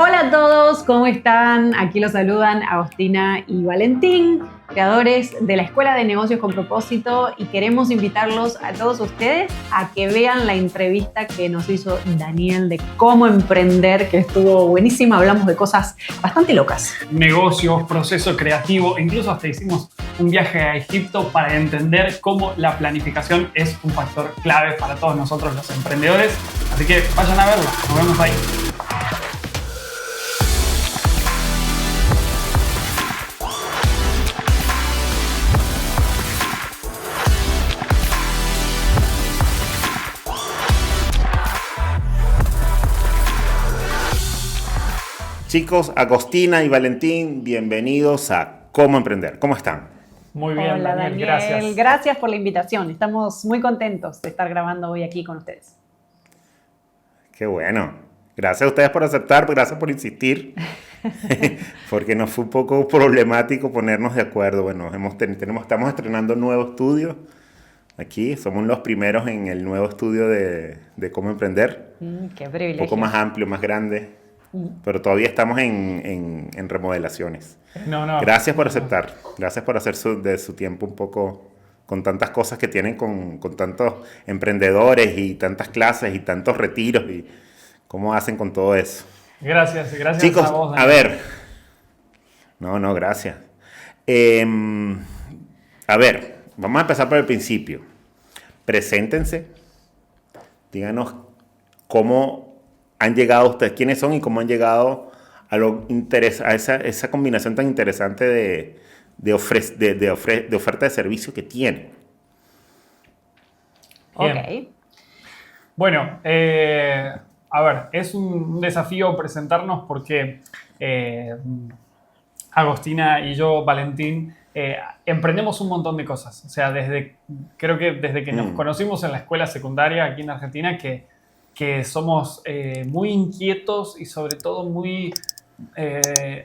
Hola a todos, ¿cómo están? Aquí los saludan Agostina y Valentín, creadores de la Escuela de Negocios con Propósito, y queremos invitarlos a todos ustedes a que vean la entrevista que nos hizo Daniel de cómo emprender, que estuvo buenísima. Hablamos de cosas bastante locas. Negocios, proceso creativo, incluso hasta hicimos un viaje a Egipto para entender cómo la planificación es un factor clave para todos nosotros los emprendedores. Así que vayan a verla, nos vemos ahí. Chicos, Agostina y Valentín, bienvenidos a Cómo Emprender. ¿Cómo están? Muy bien, Hola, Daniel, gracias. Gracias por la invitación. Estamos muy contentos de estar grabando hoy aquí con ustedes. Qué bueno. Gracias a ustedes por aceptar, gracias por insistir, porque nos fue un poco problemático ponernos de acuerdo. Bueno, estamos estrenando un nuevo estudio aquí. Somos los primeros en el nuevo estudio de Cómo Emprender. Qué privilegio. Un poco más amplio, más grande. Pero todavía estamos en remodelaciones. Gracias por aceptar. Gracias por hacer de su tiempo un poco con tantas cosas que tienen con tantos emprendedores y tantas clases y tantos retiros y cómo hacen con todo eso. Gracias Chicos, a vos, Daniel. A ver. No, gracias. A ver, vamos a empezar por el principio. Preséntense. Díganos cómo han llegado ustedes, quiénes son y cómo han llegado a esa combinación tan interesante de oferta de servicio que tienen. Ok. Bueno, a ver, es un desafío presentarnos porque Agostina y yo, Valentín, emprendemos un montón de cosas. O sea, creo que desde que nos conocimos en la escuela secundaria aquí en Argentina, que somos muy inquietos y sobre todo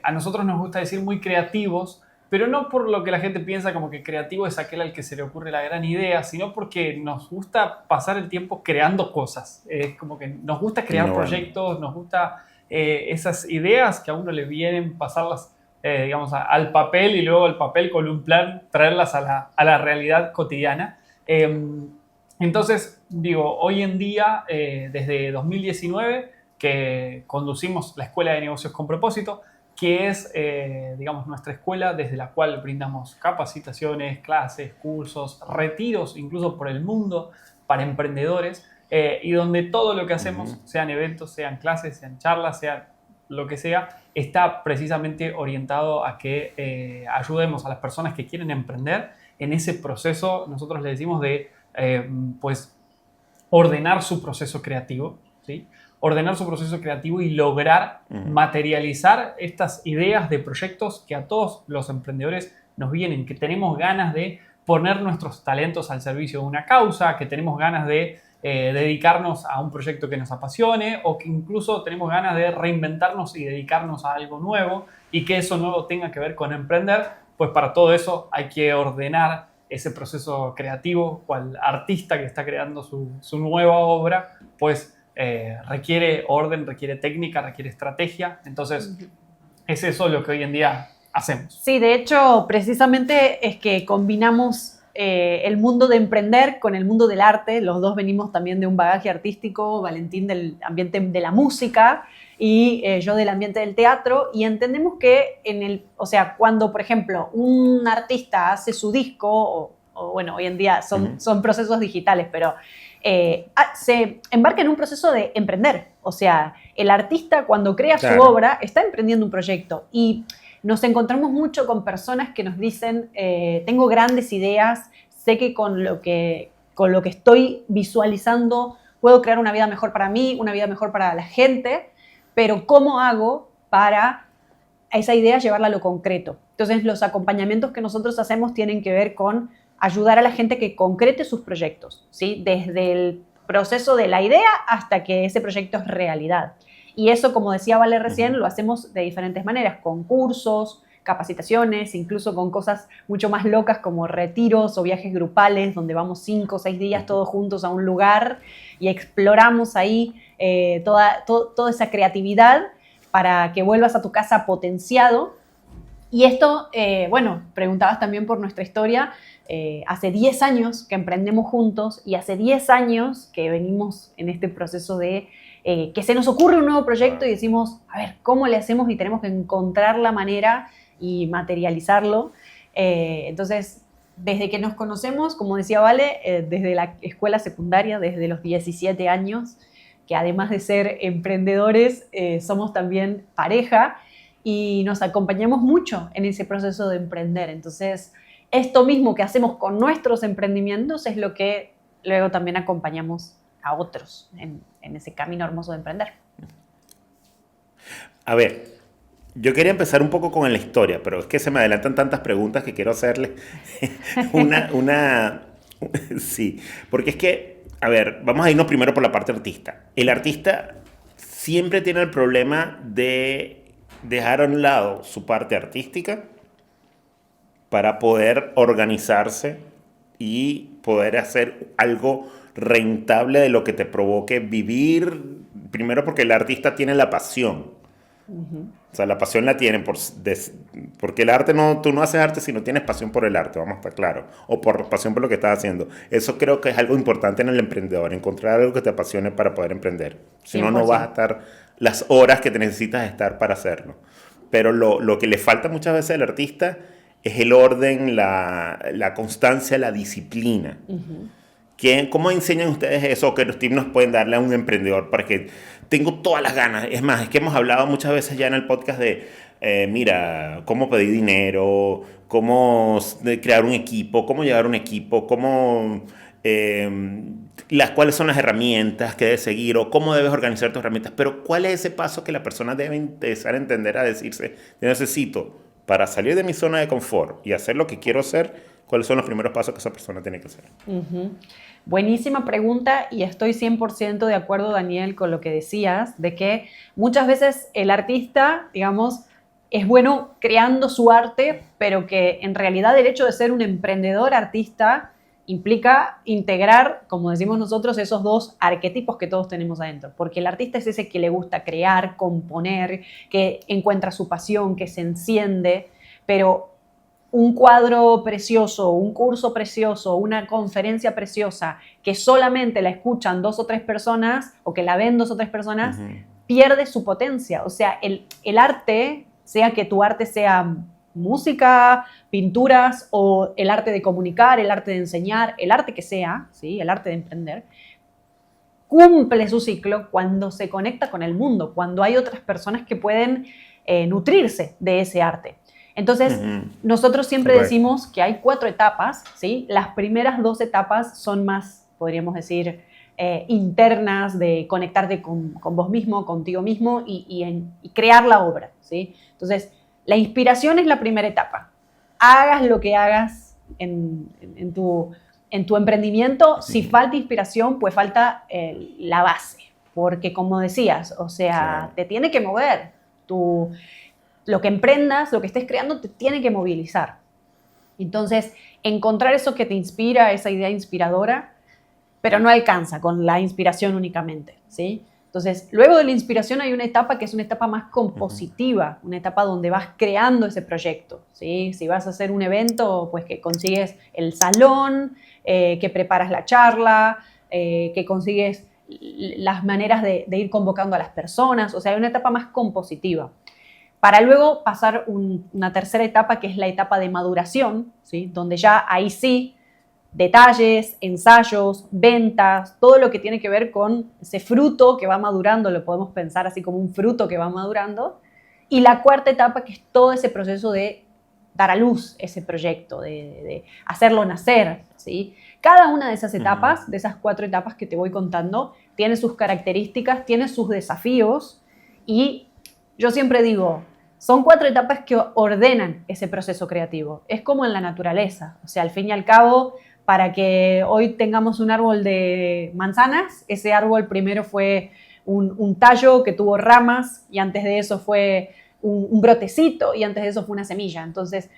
a nosotros nos gusta decir muy creativos, pero no por lo que la gente piensa como que creativo es aquel al que se le ocurre la gran idea, sino porque nos gusta pasar el tiempo creando cosas. Es como que nos gusta crear proyectos, nos gusta esas ideas que a uno le vienen, pasarlas digamos, al papel y luego el papel con un plan, traerlas a la realidad cotidiana. Entonces, digo, hoy en día, desde 2019, que conducimos la Escuela de Negocios con Propósito, que es, digamos, nuestra escuela desde la cual brindamos capacitaciones, clases, cursos, retiros, incluso por el mundo, para emprendedores, y donde todo lo que hacemos, sean eventos, sean clases, sean charlas, sea lo que sea, está precisamente orientado a que ayudemos a las personas que quieren emprender en ese proceso. Nosotros le decimos de pues ordenar su proceso creativo, ¿sí? Ordenar su proceso creativo y lograr materializar estas ideas de proyectos que a todos los emprendedores nos vienen, que tenemos ganas de poner nuestros talentos al servicio de una causa, que tenemos ganas de dedicarnos a un proyecto que nos apasione, o que incluso tenemos ganas de reinventarnos y dedicarnos a algo nuevo, y que eso nuevo tenga que ver con emprender. Pues para todo eso hay que ordenar ese proceso creativo. Cual artista que está creando su nueva obra, pues requiere orden, requiere técnica, requiere estrategia. Entonces, es eso lo que hoy en día hacemos. Sí, de hecho, precisamente es que combinamos el mundo de emprender con el mundo del arte. Los dos venimos también de un bagaje artístico, Valentín del ambiente de la música y yo del ambiente del teatro, y entendemos que cuando, por ejemplo, un artista hace su disco, o bueno, hoy en día son procesos digitales, pero se embarca en un proceso de emprender. O sea, el artista cuando crea su obra está emprendiendo un proyecto, y nos encontramos mucho con personas que nos dicen, tengo grandes ideas, sé que con lo que estoy visualizando puedo crear una vida mejor para mí, una vida mejor para la gente, pero ¿cómo hago para esa idea llevarla a lo concreto? Entonces, los acompañamientos que nosotros hacemos tienen que ver con ayudar a la gente que concrete sus proyectos, ¿sí? Desde el proceso de la idea hasta que ese proyecto es realidad. Y eso, como decía Vale recién, lo hacemos de diferentes maneras, con cursos, capacitaciones, incluso con cosas mucho más locas como retiros o viajes grupales, donde vamos 5 o 6 días todos juntos a un lugar y exploramos ahí toda esa creatividad para que vuelvas a tu casa potenciado. Y esto, bueno, preguntabas también por nuestra historia. Hace 10 años que emprendemos juntos y hace 10 años que venimos en este proceso de que se nos ocurre un nuevo proyecto y decimos, a ver, ¿cómo le hacemos? Y tenemos que encontrar la manera y materializarlo. Entonces, desde que nos conocemos, como decía Vale, desde la escuela secundaria, desde los 17 años, que además de ser emprendedores, somos también pareja y nos acompañamos mucho en ese proceso de emprender. Entonces, esto mismo que hacemos con nuestros emprendimientos es lo que luego también acompañamos a otros en ese camino hermoso de emprender. A ver, yo quería empezar un poco con la historia, pero es que se me adelantan tantas preguntas que quiero hacerle sí, porque es que, a ver, vamos a irnos primero por la parte artista. El artista siempre tiene el problema de dejar a un lado su parte artística para poder organizarse y poder hacer algo rentable de lo que te provoque vivir. Primero porque el artista tiene la pasión. O sea, la pasión la tienen porque el arte tú no haces arte si no tienes pasión por el arte, vamos a estar claros, o por pasión por lo que estás haciendo. Eso creo que es algo importante en el emprendedor, encontrar algo que te apasione para poder emprender. Si no, no vas a estar las horas que te necesitas estar para hacerlo. Pero lo que le falta muchas veces al artista es el orden, la constancia, la disciplina. ¿Cómo enseñan ustedes eso que los tips nos pueden darle a un emprendedor para que tengo todas las ganas? Es más, es que hemos hablado muchas veces ya en el podcast de, mira, cómo pedir dinero, cómo crear un equipo, cómo llevar un equipo, cuáles son las herramientas que debes seguir o cómo debes organizar tus herramientas. Pero ¿cuál es ese paso que la persona debe empezar a entender, a decirse, yo necesito para salir de mi zona de confort y hacer lo que quiero hacer? ¿Cuáles son los primeros pasos que esa persona tiene que hacer? Buenísima pregunta y estoy 100% de acuerdo, Daniel, con lo que decías, de que muchas veces el artista, digamos, es bueno creando su arte, pero que en realidad el hecho de ser un emprendedor artista implica integrar, como decimos nosotros, esos dos arquetipos que todos tenemos adentro. Porque el artista es ese que le gusta crear, componer, que encuentra su pasión, que se enciende, pero un cuadro precioso, un curso precioso, una conferencia preciosa que solamente la escuchan 2 o 3 personas o que la ven 2 o 3 personas, pierde su potencia. O sea, el arte, sea que tu arte sea música, pinturas o el arte de comunicar, el arte de enseñar, el arte que sea, ¿sí? El arte de emprender, cumple su ciclo cuando se conecta con el mundo, cuando hay otras personas que pueden nutrirse de ese arte. Entonces, nosotros siempre decimos que hay 4 etapas, ¿sí? Las primeras 2 etapas son más, podríamos decir, internas, de conectarte con vos mismo, contigo mismo y crear la obra, ¿sí? Entonces, la inspiración es la primera etapa. Hagas lo que hagas en tu emprendimiento, si falta inspiración, pues falta la base, porque como decías, o sea, te tiene que mover lo que emprendas, lo que estés creando, te tiene que movilizar. Entonces, encontrar eso que te inspira, esa idea inspiradora, pero no alcanza con la inspiración únicamente, ¿sí? Entonces, luego de la inspiración hay una etapa que es una etapa más compositiva, una etapa donde vas creando ese proyecto, ¿sí? Si vas a hacer un evento, pues que consigues el salón, que preparas la charla, que consigues las maneras de ir convocando a las personas, o sea, hay una etapa más compositiva. Para luego pasar una tercera etapa, que es la etapa de maduración, ¿sí? Donde ya ahí sí, detalles, ensayos, ventas, todo lo que tiene que ver con ese fruto que va madurando, lo podemos pensar así como un fruto que va madurando. Y la cuarta etapa, que es todo ese proceso de dar a luz ese proyecto, de hacerlo nacer, ¿sí? Cada una de esas etapas, de esas 4 etapas que te voy contando, tiene sus características, tiene sus desafíos y yo siempre digo, son 4 etapas que ordenan ese proceso creativo. Es como en la naturaleza. O sea, al fin y al cabo, para que hoy tengamos un árbol de manzanas, ese árbol primero fue un tallo que tuvo ramas y antes de eso fue un brotecito y antes de eso fue una semilla. Entonces,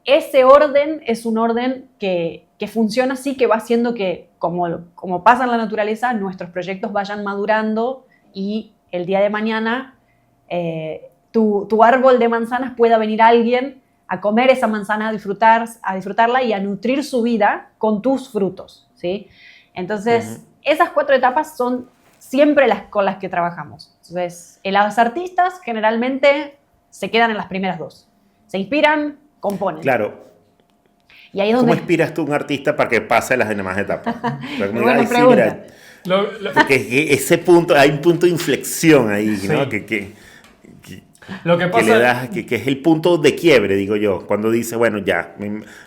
ese orden es un orden que funciona así, que va haciendo que, como pasa en la naturaleza, nuestros proyectos vayan madurando y el día de mañana tu árbol de manzanas pueda venir alguien a comer esa manzana, a disfrutarla y a nutrir su vida con tus frutos, ¿sí? Entonces, esas 4 etapas son siempre las con las que trabajamos. Entonces, los artistas generalmente se quedan en las primeras 2. Se inspiran, componen. Claro. Y ahí es donde... ¿Cómo inspiras tú a un artista para que pase las demás etapas? Buena pregunta. Porque ese punto, hay un punto de inflexión ahí, sí. ¿no? Lo que pasa que le das, que es el punto de quiebre, digo yo, cuando dices, bueno, ya,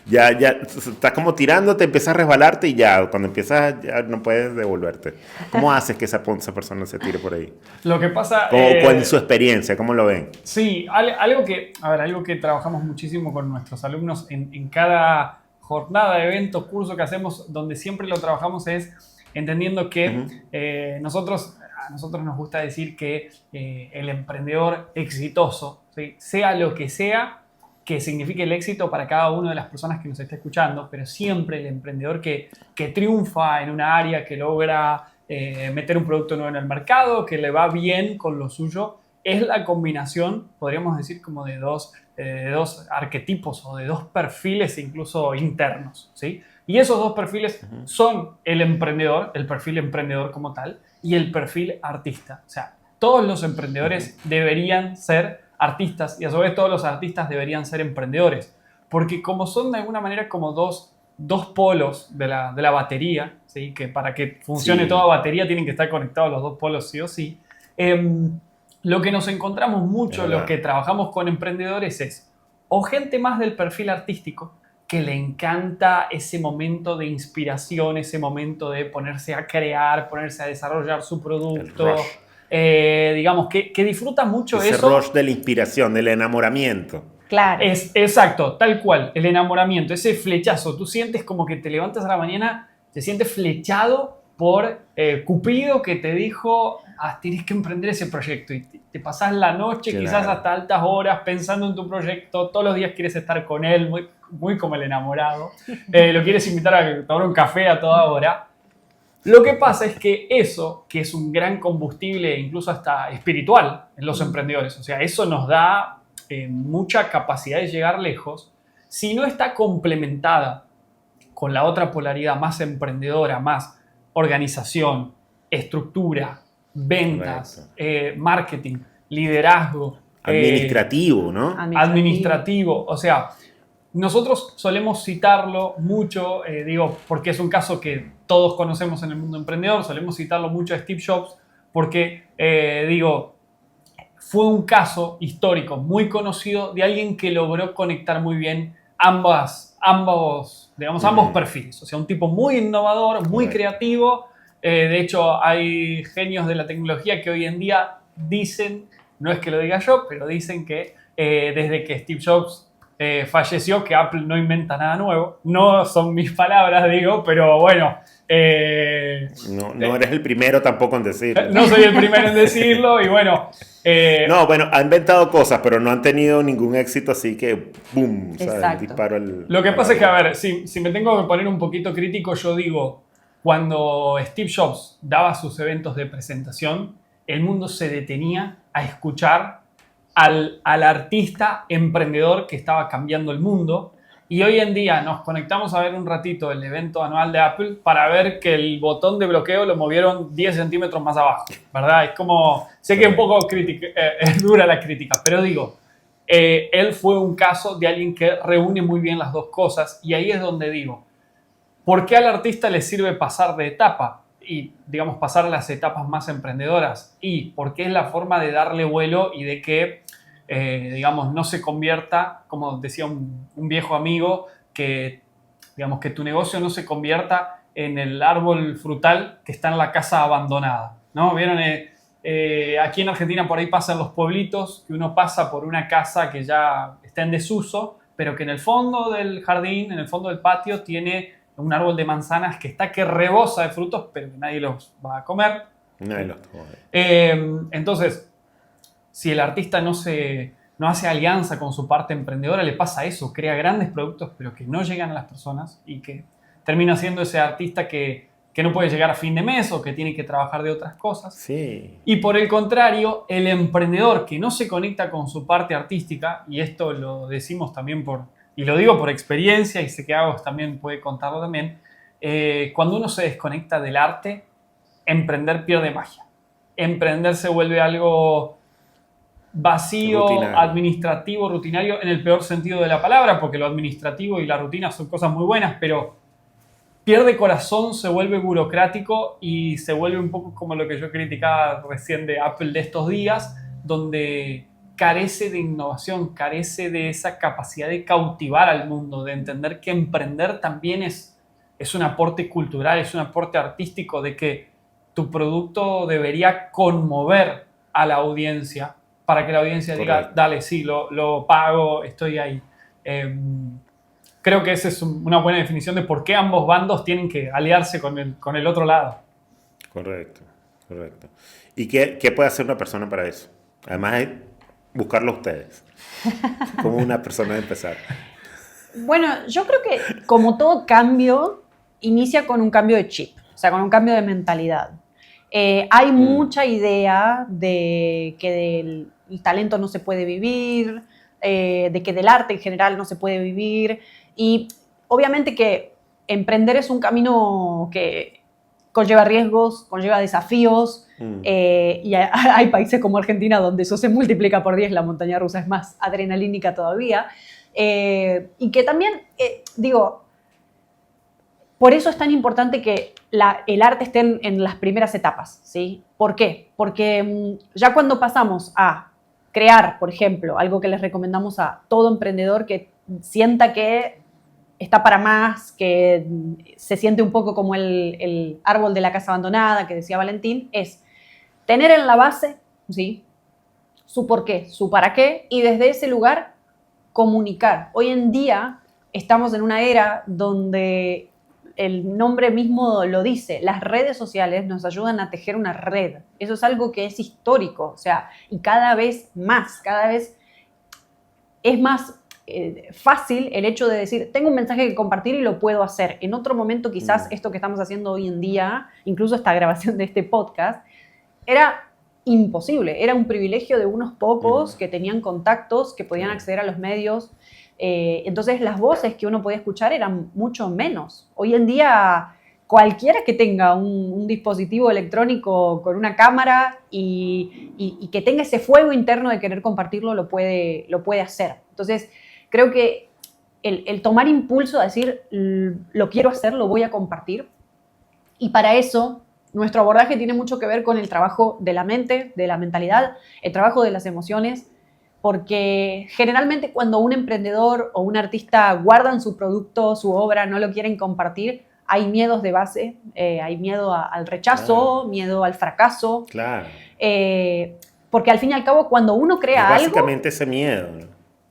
estás como tirándote, empiezas a resbalarte y ya, cuando empiezas ya no puedes devolverte. ¿Cómo haces que esa persona se tire por ahí? Lo que pasa... ¿Cuál es su experiencia? ¿Cómo lo ven? Sí, algo que trabajamos muchísimo con nuestros alumnos en cada jornada, evento, curso que hacemos, donde siempre lo trabajamos es entendiendo que a nosotros nos gusta decir que el emprendedor exitoso, ¿sí? Sea lo que sea que signifique el éxito para cada una de las personas que nos esté escuchando, pero siempre el emprendedor que triunfa en una área, que logra meter un producto nuevo en el mercado, que le va bien con lo suyo, es la combinación, podríamos decir, como de dos arquetipos o de 2 perfiles incluso internos, ¿sí? Y esos 2 perfiles son el emprendedor, el perfil emprendedor como tal, y el perfil artista. O sea, todos los emprendedores deberían ser artistas y a su vez todos los artistas deberían ser emprendedores. Porque como son de alguna manera como dos polos de la batería, ¿sí? Que para que funcione toda batería tienen que estar conectados los 2 polos sí o sí. Lo que nos encontramos mucho los que trabajamos con emprendedores es o gente más del perfil artístico que le encanta ese momento de inspiración, ese momento de ponerse a crear, ponerse a desarrollar su producto. Digamos, que disfruta mucho ese eso. rush de la inspiración, del enamoramiento. Claro. Exacto, tal cual, el enamoramiento, ese flechazo. Tú sientes como que te levantas a la mañana, te sientes flechado por Cupido que te dijo, tienes que emprender ese proyecto. Y te pasás la noche, claro, quizás hasta altas horas pensando en tu proyecto. Todos los días quieres estar con él, muy como el enamorado. Lo quieres invitar a tomar un café a toda hora. Lo que pasa es que eso, que es un gran combustible, incluso hasta espiritual en los emprendedores, o sea, eso nos da mucha capacidad de llegar lejos, si no está complementada con la otra polaridad más emprendedora, más organización, estructura, ventas, marketing, liderazgo. Administrativo, ¿no? Administrativo. O sea, nosotros solemos citarlo mucho, porque es un caso que todos conocemos en el mundo emprendedor, solemos citarlo mucho a Steve Jobs, porque, fue un caso histórico muy conocido de alguien que logró conectar muy bien ambos perfiles. O sea, un tipo muy innovador, muy creativo. De hecho, hay genios de la tecnología que hoy en día dicen, no es que lo diga yo, pero dicen que desde que Steve Jobs falleció, que Apple no inventa nada nuevo. No son mis palabras, pero bueno. No eres el primero tampoco en decirlo. No soy el primero en decirlo y bueno. Ha inventado cosas, pero no han tenido ningún éxito, así que ¡boom! ¿Sabes? Disparo Lo que pasa es que, a ver, si me tengo que poner un poquito crítico, yo digo, cuando Steve Jobs daba sus eventos de presentación, el mundo se detenía a escuchar al artista emprendedor que estaba cambiando el mundo. Y hoy en día nos conectamos a ver un ratito el evento anual de Apple para ver que el botón de bloqueo lo movieron 10 centímetros más abajo, ¿verdad? Es como, sé que es un poco es dura la crítica, pero digo, él fue un caso de alguien que reúne muy bien las 2 cosas y ahí es donde digo, ¿por qué al artista le sirve pasar de etapa? Y, digamos, pasar a las etapas más emprendedoras. Y porque es la forma de darle vuelo y de que, digamos, no se convierta, como decía un viejo amigo, que, digamos, que tu negocio no se convierta en el árbol frutal que está en la casa abandonada, ¿no? ¿Vieron? Aquí en Argentina por ahí pasan los pueblitos, que uno pasa por una casa que ya está en desuso, pero que en el fondo del jardín, en el fondo del patio, tiene un árbol de manzanas que rebosa de frutos, pero que nadie los va a comer. Nadie los toma. Entonces, si el artista no hace alianza con su parte emprendedora, le pasa eso, crea grandes productos, pero que no llegan a las personas y que termina siendo ese artista que que no puede llegar a fin de mes o que tiene que trabajar de otras cosas. Sí. Y por el contrario, el emprendedor que no se conecta con su parte artística, y esto lo decimos también y lo digo por experiencia, y sé que Agos también puede contarlo también, cuando uno se desconecta del arte, emprender pierde magia. Emprender se vuelve algo vacío, Rutinario. administrativo, rutinario, en el peor sentido de la palabra, porque lo administrativo y la rutina son cosas muy buenas, pero pierde corazón, se vuelve burocrático y se vuelve un poco como lo que yo criticaba recién de Apple de estos días, donde carece de innovación, carece de esa capacidad de cautivar al mundo, de entender que emprender también es un aporte cultural, es un aporte artístico, de que tu producto debería conmover a la audiencia para que la audiencia diga, Correcto. dale, sí, lo pago, estoy ahí. Creo que esa es una buena definición de por qué ambos bandos tienen que aliarse con el otro lado. Correcto, correcto. ¿Y qué puede hacer una persona para eso? Además de buscarlo a ustedes. ¿Cómo una persona debe empezar? Bueno, yo creo que como todo cambio, inicia con un cambio de chip, o sea, con un cambio de mentalidad. Hay mucha idea de que del talento no se puede vivir, de que del arte en general no se puede vivir, y obviamente que emprender es un camino que conlleva riesgos, conlleva desafíos, y hay países como Argentina donde eso se multiplica por 10, la montaña rusa es más adrenalínica todavía. Y que también, digo, por eso es tan importante que el arte esté en las primeras etapas, ¿sí? ¿Por qué? Porque ya cuando pasamos a crear, por ejemplo, algo que les recomendamos a todo emprendedor que sienta que está para más, que se siente un poco como el árbol de la casa abandonada que decía Valentín, es tener en la base, ¿sí?, su por qué, su para qué, y desde ese lugar comunicar. Hoy en día estamos en una era donde el nombre mismo lo dice, las redes sociales nos ayudan a tejer una red. Eso es algo que es histórico, o sea, y cada vez es más fácil el hecho de decir, tengo un mensaje que compartir y lo puedo hacer. En otro momento quizás esto que estamos haciendo hoy en día, incluso esta grabación de este podcast, era imposible, era un privilegio de unos pocos que tenían contactos, que podían acceder a los medios. Entonces las voces que uno podía escuchar eran mucho menos. Hoy en día cualquiera que tenga un dispositivo electrónico con una cámara y que tenga ese fuego interno de querer compartirlo lo puede hacer. Entonces creo que el tomar impulso a decir lo quiero hacer, lo voy a compartir, y para eso nuestro abordaje tiene mucho que ver con el trabajo de la mente, de la mentalidad, el trabajo de las emociones, porque generalmente cuando un emprendedor o un artista guardan su producto, su obra, no lo quieren compartir, hay miedos de base, hay miedo al rechazo, miedo al fracaso. Claro. Porque al fin y al cabo, cuando uno crea algo... Básicamente ese miedo, ¿no?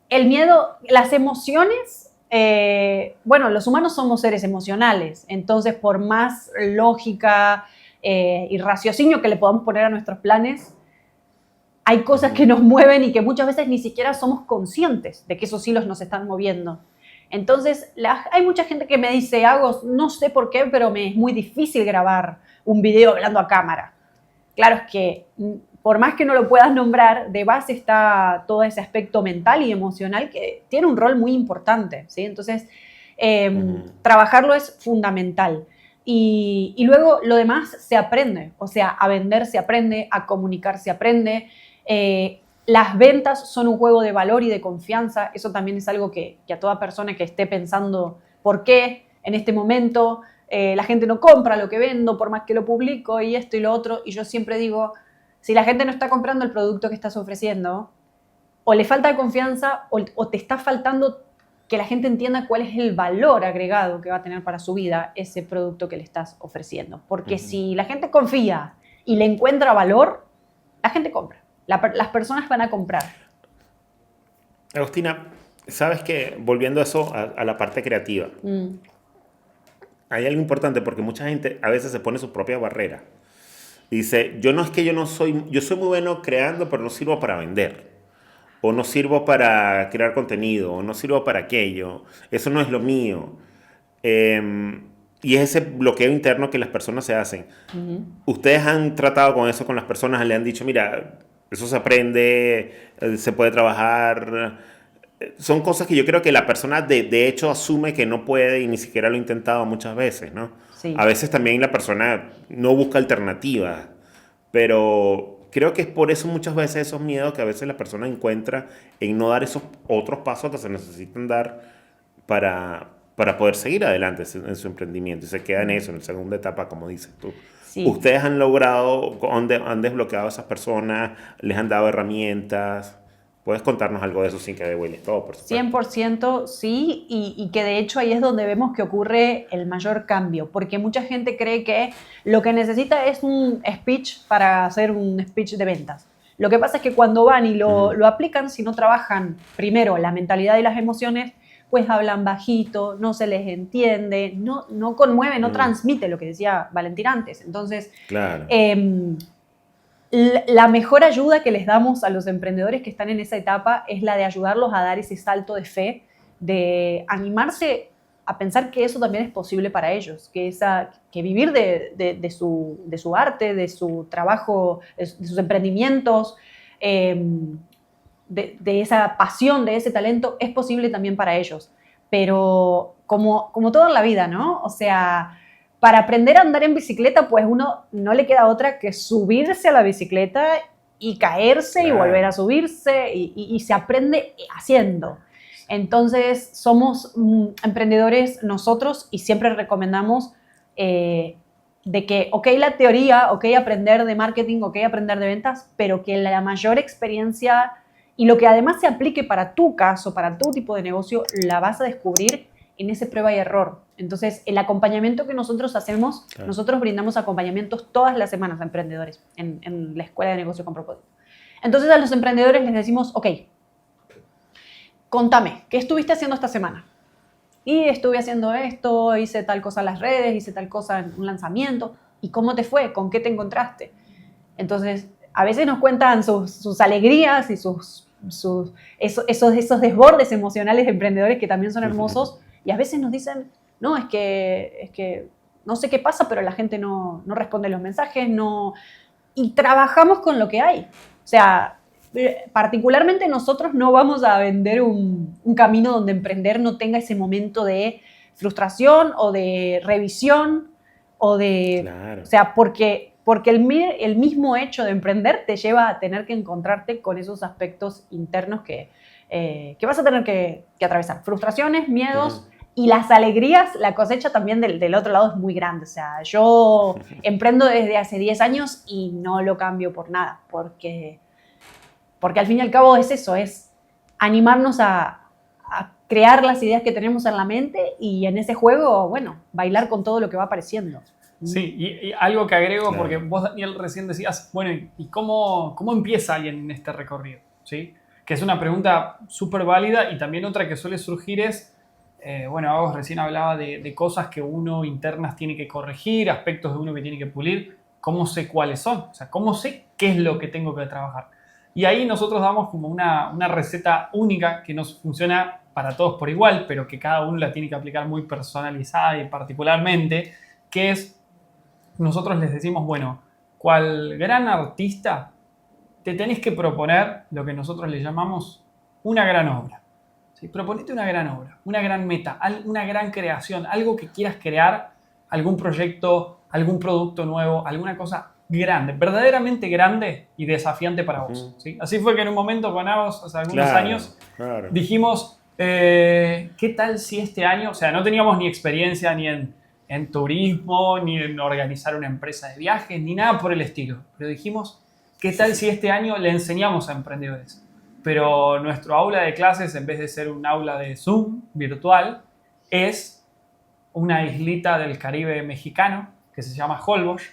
El miedo, las emociones... bueno, los humanos somos seres emocionales, entonces por más lógica y raciocinio que le podamos poner a nuestros planes, hay cosas que nos mueven y que muchas veces ni siquiera somos conscientes de que esos hilos nos están moviendo. Entonces, hay mucha gente que me dice, Agos, no sé por qué, pero me es muy difícil grabar un video hablando a cámara. Claro, es que por más que no lo puedas nombrar, de base está todo ese aspecto mental y emocional que tiene un rol muy importante, ¿sí? Entonces, trabajarlo es fundamental. Y luego lo demás se aprende, o sea, a vender se aprende, a comunicar se aprende. Las ventas son un juego de valor y de confianza. Eso también es algo que a toda persona que esté pensando por qué en este momento la gente no compra lo que vendo por más que lo publico y esto y lo otro. Y yo siempre digo, si la gente no está comprando el producto que estás ofreciendo, o le falta confianza o te está faltando que la gente entienda cuál es el valor agregado que va a tener para su vida ese producto que le estás ofreciendo. Porque si la gente confía y le encuentra valor, la gente compra. Las personas van a comprar. Agustina, sabes que volviendo a eso, a la parte creativa, hay algo importante porque mucha gente a veces se pone su propia barrera. Dice, yo soy muy bueno creando, pero no sirvo para vender. O no sirvo para crear contenido, o no sirvo para aquello. Eso no es lo mío. y es ese bloqueo interno que las personas se hacen. ¿Ustedes han tratado con eso con las personas? ¿Le han dicho, mira, eso se aprende, se puede trabajar? Son cosas que yo creo que la persona de hecho asume que no puede y ni siquiera lo ha intentado muchas veces, ¿no? Sí. A veces también la persona no busca alternativas, pero creo que es por eso muchas veces esos miedos que a veces la persona encuentra en no dar esos otros pasos que se necesitan dar para poder seguir adelante en su emprendimiento. Y se queda en eso, en la segunda etapa, como dices tú. Sí. ¿Ustedes han logrado, han desbloqueado a esas personas, les han dado herramientas? ¿Puedes contarnos algo de eso sin que devuelves todo, por supuesto? 100% sí, y que de hecho ahí es donde vemos que ocurre el mayor cambio, porque mucha gente cree que lo que necesita es un speech para hacer un speech de ventas. Lo que pasa es que cuando van y lo aplican, si no trabajan primero la mentalidad y las emociones, pues hablan bajito, no se les entiende, no conmueve, no transmite lo que decía Valentín antes. Entonces, claro. La mejor ayuda que les damos a los emprendedores que están en esa etapa es la de ayudarlos a dar ese salto de fe, de animarse a pensar que eso también es posible para ellos, que vivir de su arte, de su trabajo, de sus emprendimientos, de esa pasión, de ese talento, es posible también para ellos. Pero como todo en la vida, ¿no? O sea, para aprender a andar en bicicleta, pues uno no le queda otra que subirse a la bicicleta y caerse y volver a subirse y se aprende haciendo. Entonces, somos emprendedores nosotros y siempre recomendamos de que, ok, la teoría, ok, aprender de marketing, ok, aprender de ventas, pero que la mayor experiencia y lo que además se aplique para tu caso, para tu tipo de negocio, la vas a descubrir en ese prueba y error. Entonces, el acompañamiento que nosotros hacemos, claro, nosotros brindamos acompañamientos todas las semanas a emprendedores en la Escuela de Negocio con Propósito. Entonces, a los emprendedores les decimos, ok, contame, ¿qué estuviste haciendo esta semana? Y estuve haciendo esto, hice tal cosa en las redes, hice tal cosa en un lanzamiento. ¿Y cómo te fue? ¿Con qué te encontraste? Entonces, a veces nos cuentan sus alegrías y esos desbordes emocionales de emprendedores que también son hermosos. Y a veces nos dicen, no, es que no sé qué pasa, pero la gente no responde los mensajes, y trabajamos con lo que hay. O sea, particularmente nosotros no vamos a vender un camino donde emprender no tenga ese momento de frustración o de revisión o de... Claro. O sea, porque el mismo hecho de emprender te lleva a tener que encontrarte con esos aspectos internos que vas a tener que atravesar. Frustraciones, miedos... Y las alegrías, la cosecha también del otro lado es muy grande. O sea, yo emprendo desde hace 10 años y no lo cambio por nada, porque al fin y al cabo es eso, es animarnos a crear las ideas que tenemos en la mente y en ese juego, bueno, bailar con todo lo que va apareciendo. Sí, y algo que agrego, claro, porque vos, Daniel, recién decías, bueno, ¿y cómo empieza alguien en este recorrido? ¿Sí? Que es una pregunta súper válida, y también otra que suele surgir es, bueno, Agos recién hablaba de cosas que uno internas tiene que corregir, aspectos de uno que tiene que pulir. ¿Cómo sé cuáles son? O sea, ¿cómo sé qué es lo que tengo que trabajar? Y ahí nosotros damos como una receta única que nos funciona para todos por igual, pero que cada uno la tiene que aplicar muy personalizada y particularmente, que es, nosotros les decimos, bueno, cual gran artista, te tenés que proponer lo que nosotros le llamamos una gran obra. ¿Sí? Proponete una gran obra, una gran meta, una gran creación, algo que quieras crear, algún proyecto, algún producto nuevo, alguna cosa grande, verdaderamente grande y desafiante para vos. ¿Sí? Así fue que en un momento con Agos, hace algunos años, dijimos, ¿qué tal si este año, o sea, no teníamos ni experiencia ni en turismo, ni en organizar una empresa de viajes, ni nada por el estilo, pero dijimos, ¿qué tal si este año le enseñamos a emprendedores? Pero nuestro aula de clases, en vez de ser un aula de Zoom virtual, es una islita del Caribe mexicano que se llama Holbox,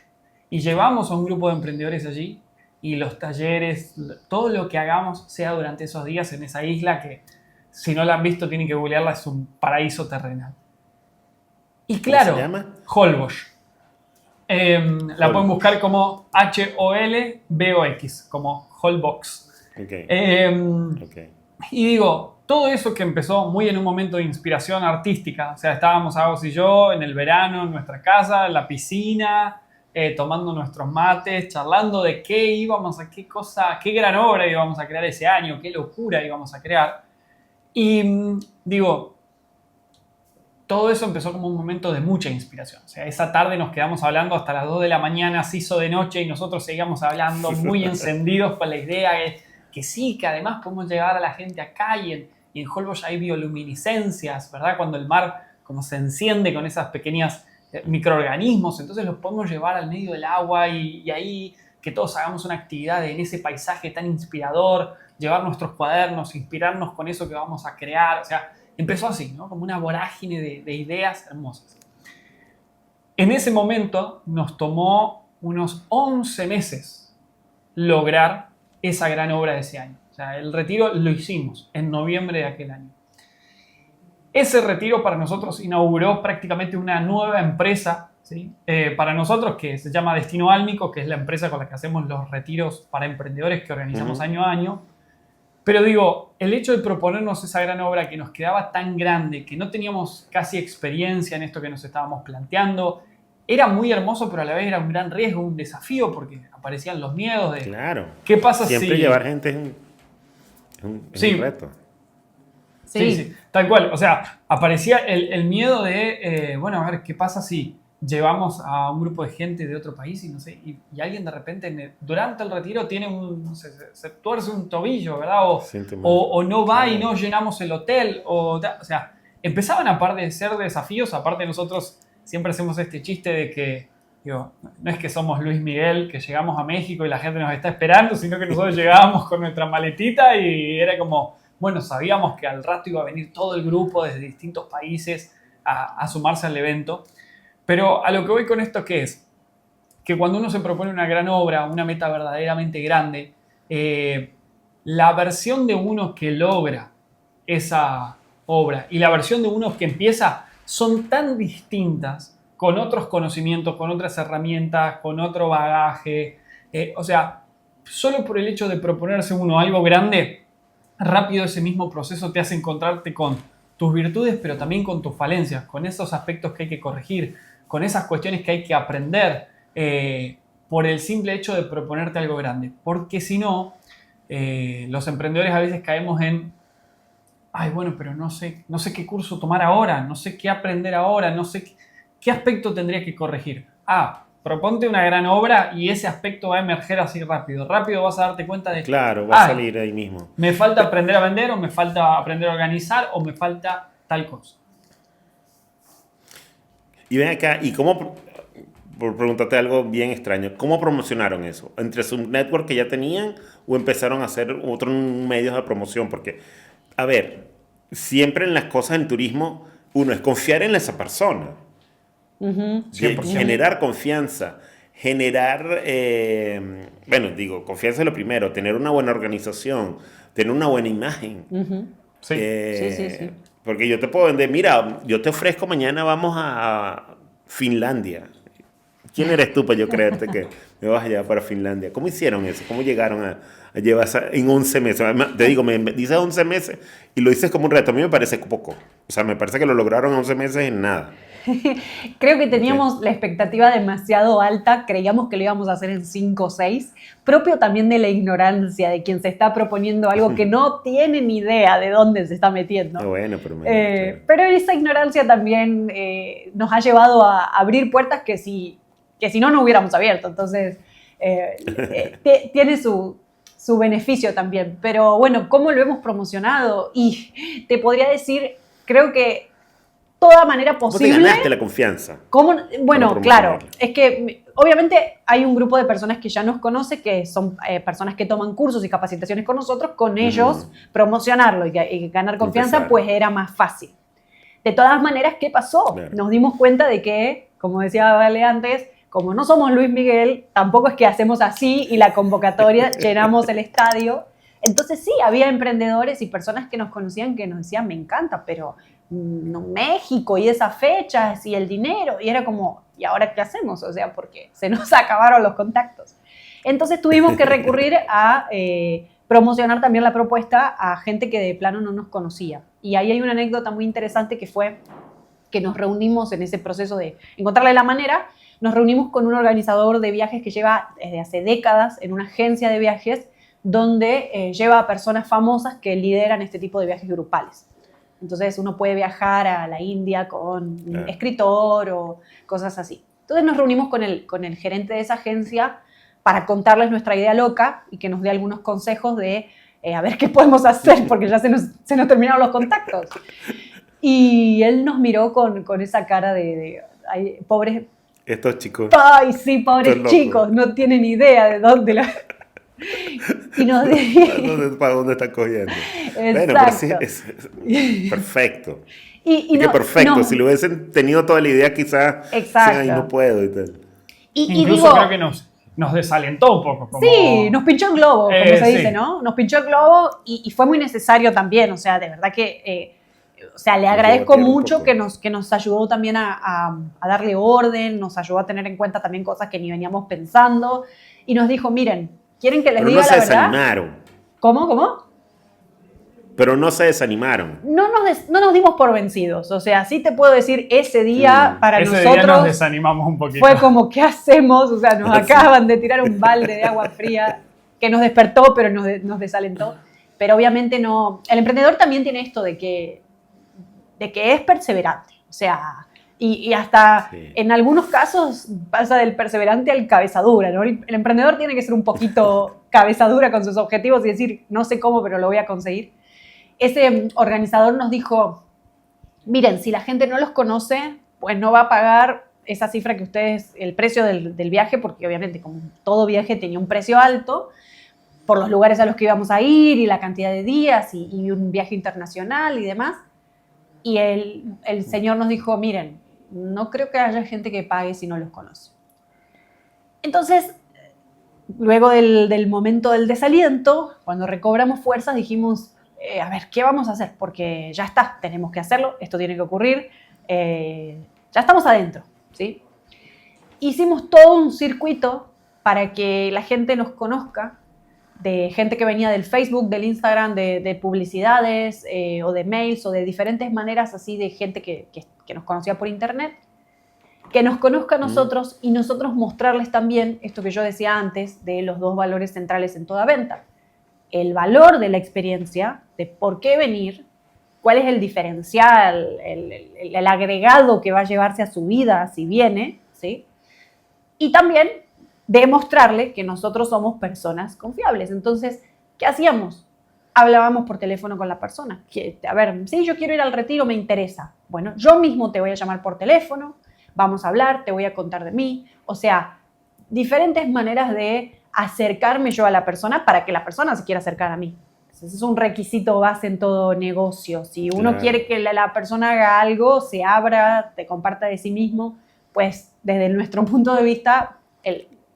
y llevamos a un grupo de emprendedores allí, y los talleres, todo lo que hagamos sea durante esos días en esa isla que, si no la han visto, tienen que googlearla, es un paraíso terrenal. Y claro, ¿cómo se llama? Holbox. La pueden buscar como Holbox, como Holbox. Okay. Y digo, todo eso que empezó muy en un momento de inspiración artística, o sea, estábamos Agos y yo en el verano en nuestra casa, en la piscina, tomando nuestros mates, charlando de qué íbamos a, qué cosa, qué gran obra íbamos a crear ese año, qué locura íbamos a crear. Y digo, todo eso empezó como un momento de mucha inspiración. O sea, esa tarde nos quedamos hablando hasta las 2 de la mañana, se hizo de noche y nosotros seguíamos hablando muy encendidos con la idea que sí, que además podemos llegar a la gente acá y en Holbox hay bioluminiscencias, ¿verdad? Cuando el mar como se enciende con esas pequeñas microorganismos, entonces los podemos llevar al medio del agua y ahí que todos hagamos una actividad en ese paisaje tan inspirador, llevar nuestros cuadernos, inspirarnos con eso que vamos a crear, o sea, empezó así, ¿no? Como una vorágine de ideas hermosas. En ese momento nos tomó unos 11 meses lograr esa gran obra de ese año. O sea, el retiro lo hicimos en noviembre de aquel año. Ese retiro para nosotros inauguró prácticamente una nueva empresa, ¿sí? Para nosotros que se llama Destino Álmico, que es la empresa con la que hacemos los retiros para emprendedores que organizamos año a año. Pero digo, el hecho de proponernos esa gran obra que nos quedaba tan grande, que no teníamos casi experiencia en esto que nos estábamos planteando, era muy hermoso, pero a la vez era un gran riesgo, un desafío, porque aparecían los miedos de... Claro. ¿Qué pasa si...? Siempre llevar gente es un reto. Sí, tal cual. O sea, aparecía el miedo de, bueno, a ver, ¿qué pasa si llevamos a un grupo de gente de otro país y no sé, y alguien de repente durante el retiro tiene no sé, se tuerce un tobillo, ¿verdad? O no va y no llenamos el hotel, o sea, empezaban a aparecer desafíos. Aparte nosotros siempre hacemos este chiste de que, digo, no es que somos Luis Miguel, que llegamos a México y la gente nos está esperando, sino que nosotros llegábamos con nuestra maletita y era como, bueno, sabíamos que al rato iba a venir todo el grupo desde distintos países a sumarse al evento. Pero a lo que voy con esto, ¿qué es? Que cuando uno se propone una gran obra, una meta verdaderamente grande, la versión de uno que logra esa obra y la versión de uno que empieza son tan distintas, con otros conocimientos, con otras herramientas, con otro bagaje. O sea, solo por el hecho de proponerse uno algo grande, rápido ese mismo proceso te hace encontrarte con tus virtudes, pero también con tus falencias, con esos aspectos que hay que corregir, con esas cuestiones que hay que aprender por el simple hecho de proponerte algo grande. Porque si no, los emprendedores a veces caemos en, ay, bueno, pero no sé qué curso tomar ahora, no sé qué aprender ahora, no sé qué aspecto tendría que corregir. Proponte una gran obra y ese aspecto va a emerger así rápido. Rápido vas a darte cuenta de... Claro, va a salir ahí mismo. Me falta aprender a vender, o me falta aprender a organizar, o me falta tal cosa. Y ven acá, ¿y cómo, por preguntarte algo bien extraño, cómo promocionaron eso? ¿Entre su network que ya tenían o empezaron a hacer otros medios de promoción? Porque, a ver, siempre en las cosas en turismo, uno es confiar en esa persona. 100%. Generar confianza, confianza es lo primero, tener una buena organización, tener una buena imagen. Sí. Porque yo te puedo vender, mira, yo te ofrezco mañana vamos a Finlandia. ¿Quién eres tú para yo creerte que me vas a llevar para Finlandia? ¿Cómo hicieron eso? ¿Cómo llegaron a llevar en 11 meses? Además, te digo, me dices 11 meses y lo dices como un reto. A mí me parece poco. O sea, me parece que lo lograron en 11 meses en nada. Creo que teníamos la expectativa demasiado alta, creíamos que lo íbamos a hacer en 5 o 6, propio también de la ignorancia de quien se está proponiendo algo que no tiene ni idea de dónde se está metiendo. Bueno, pero esa ignorancia también nos ha llevado a abrir puertas que si no hubiéramos abierto, entonces tiene su beneficio también. Pero bueno, ¿cómo lo hemos promocionado? Y te podría decir, creo que toda manera posible. ¿Cómo te ganaste la confianza? Bueno, claro, es que obviamente hay un grupo de personas que ya nos conoce, que son personas que toman cursos y capacitaciones con nosotros, con ellos promocionarlo y ganar confianza, pues era más fácil. De todas maneras, ¿qué pasó? Claro. Nos dimos cuenta de que, como decía Vale antes, como no somos Luis Miguel, tampoco es que hacemos así y la convocatoria llenamos el estadio. Entonces sí, había emprendedores y personas que nos conocían que nos decían, me encanta, pero no, México y esas fechas y el dinero, y era como, ¿y ahora qué hacemos? O sea, porque se nos acabaron los contactos. Entonces tuvimos que recurrir a promocionar también la propuesta a gente que de plano no nos conocía. Y ahí hay una anécdota muy interesante que fue que nos reunimos en ese proceso de encontrarle la manera, nos reunimos con un organizador de viajes que lleva desde hace décadas en una agencia de viajes donde lleva a personas famosas que lideran este tipo de viajes grupales. Entonces uno puede viajar a la India con un escritor o cosas así. Entonces nos reunimos con el gerente de esa agencia para contarles nuestra idea loca y que nos dé algunos consejos de a ver qué podemos hacer, porque ya se nos terminaron los contactos. Y él nos miró con esa cara de ay, pobres... Estos chicos. Ay, sí, pobres chicos, no tienen idea de dónde la... Y nos ¿Para dónde están cogiendo? Exacto. Bueno, pero sí, es perfecto. Y no, perfecto, si lo hubiesen tenido toda la idea, quizás ahí no puedo y tal. Incluso creo que nos desalentó un poco. Como... Sí, nos pinchó el globo, como se dice, ¿no? Nos pinchó el globo y fue muy necesario también, o sea, de verdad que... o sea, le agradezco mucho que nos ayudó también a darle orden, nos ayudó a tener en cuenta también cosas que ni veníamos pensando y nos dijo, miren, ¿quieren que les diga la verdad? Pero no se desanimaron. ¿Cómo? Pero no se desanimaron. No nos dimos por vencidos. O sea, sí te puedo decir, ese día para nosotros... Ese día nos desanimamos un poquito. Fue como, ¿qué hacemos? O sea, nos acaban de tirar un balde de agua fría que nos despertó, pero nos desalentó. Pero obviamente no... El emprendedor también tiene esto de que es perseverante. O sea... Y hasta en algunos casos pasa del perseverante al cabezadura, ¿no? El emprendedor tiene que ser un poquito cabezadura con sus objetivos y decir, no sé cómo, pero lo voy a conseguir. Ese organizador nos dijo, miren, si la gente no los conoce, pues no va a pagar esa cifra que ustedes, el precio del viaje, porque obviamente como todo viaje tenía un precio alto, por los lugares a los que íbamos a ir y la cantidad de días y un viaje internacional y demás. Y el señor nos dijo, miren, no creo que haya gente que pague si no los conoce. Entonces, luego del momento del desaliento, cuando recobramos fuerzas, dijimos, a ver, ¿qué vamos a hacer? Porque ya está, tenemos que hacerlo, esto tiene que ocurrir, ya estamos adentro, ¿sí? Hicimos todo un circuito para que la gente nos conozca, de gente que venía del Facebook, del Instagram, de publicidades o de mails o de diferentes maneras así de gente que nos conocía por internet, que nos conozca a nosotros y nosotros mostrarles también esto que yo decía antes de los dos valores centrales en toda venta. El valor de la experiencia, de por qué venir, cuál es el diferencial, el agregado que va a llevarse a su vida si viene, ¿sí? Y también demostrarle que nosotros somos personas confiables. Entonces, ¿qué hacíamos? Hablábamos por teléfono con la persona. A ver, sí, yo quiero ir al retiro, me interesa. Bueno, yo mismo te voy a llamar por teléfono, vamos a hablar, te voy a contar de mí. O sea, diferentes maneras de acercarme yo a la persona para que la persona se quiera acercar a mí. Ese es un requisito base en todo negocio. Si uno quiere que la persona haga algo, se abra, te comparta de sí mismo, pues desde nuestro punto de vista,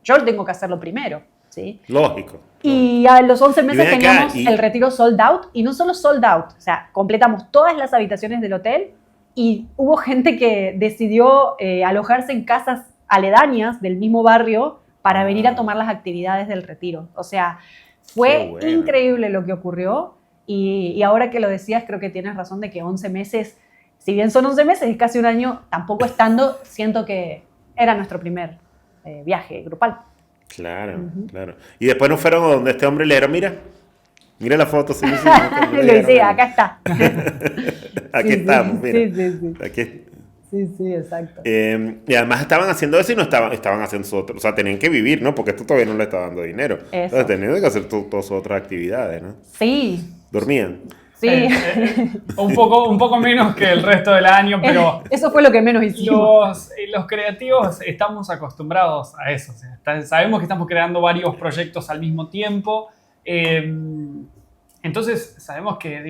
yo tengo que hacerlo primero, ¿sí? Lógico. Y a los 11 meses teníamos el retiro sold out, y no solo sold out, o sea, completamos todas las habitaciones del hotel y hubo gente que decidió alojarse en casas aledañas del mismo barrio para venir a tomar las actividades del retiro. O sea, fue increíble lo que ocurrió y ahora que lo decías creo que tienes razón de que 11 meses, si bien son 11 meses, es casi un año, tampoco estando, siento que era nuestro primer viaje grupal. Claro, claro. Y después nos fueron a donde este hombre le dijeron, mira la foto. Sí, lo decía, acá está. Aquí estamos, mira. Sí. Aquí. Sí, exacto. Y además estaban haciendo eso y no estaban haciendo su otro, o sea, tenían que vivir, ¿no? Porque esto todavía no le está dando dinero. Eso. Entonces tenían que hacer todas sus otras actividades, ¿no? Sí. ¿Dormían? Sí. Un poco menos que el resto del año, pero... Eso fue lo que menos hicimos. Los creativos estamos acostumbrados a eso. O sea, sabemos que estamos creando varios proyectos al mismo tiempo. Entonces, sabemos que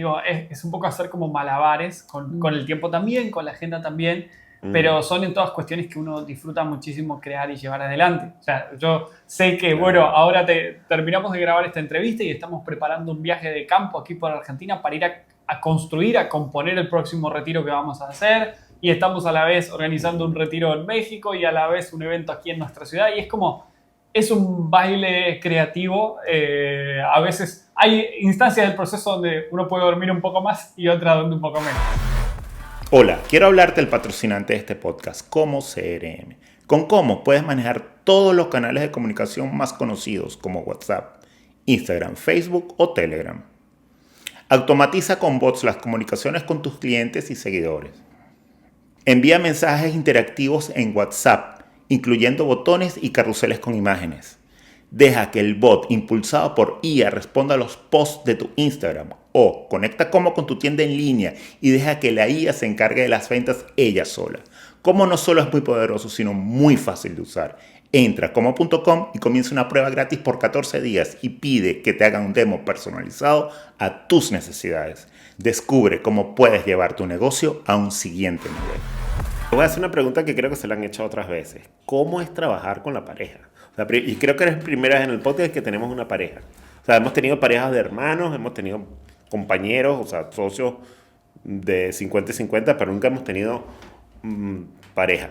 es un poco hacer como malabares con el tiempo también, con la agenda también. Pero son en todas cuestiones que uno disfruta muchísimo crear y llevar adelante. O sea, yo sé que, ahora terminamos de grabar esta entrevista y estamos preparando un viaje de campo aquí por Argentina para ir a construir, a componer el próximo retiro que vamos a hacer. Y estamos a la vez organizando un retiro en México y a la vez un evento aquí en nuestra ciudad. Y es un baile creativo. A veces hay instancias del proceso donde uno puede dormir un poco más y otras donde un poco menos. Hola, quiero hablarte del patrocinante de este podcast, Como CRM. Con Como puedes manejar todos los canales de comunicación más conocidos como WhatsApp, Instagram, Facebook o Telegram. Automatiza con bots las comunicaciones con tus clientes y seguidores. Envía mensajes interactivos en WhatsApp, incluyendo botones y carruseles con imágenes. Deja que el bot impulsado por IA responda a los posts de tu Instagram o conecta Como con tu tienda en línea y deja que la IA se encargue de las ventas ella sola. Como no solo es muy poderoso, sino muy fácil de usar. Entra a como.com y comienza una prueba gratis por 14 días y pide que te hagan un demo personalizado a tus necesidades. Descubre cómo puedes llevar tu negocio a un siguiente nivel. Te voy a hacer una pregunta que creo que se la han hecho otras veces. ¿Cómo es trabajar con la pareja? Y creo que eres primera vez en el podcast que tenemos una pareja. O sea, hemos tenido parejas de hermanos, hemos tenido compañeros, o sea, socios de 50 y 50, pero nunca hemos tenido pareja.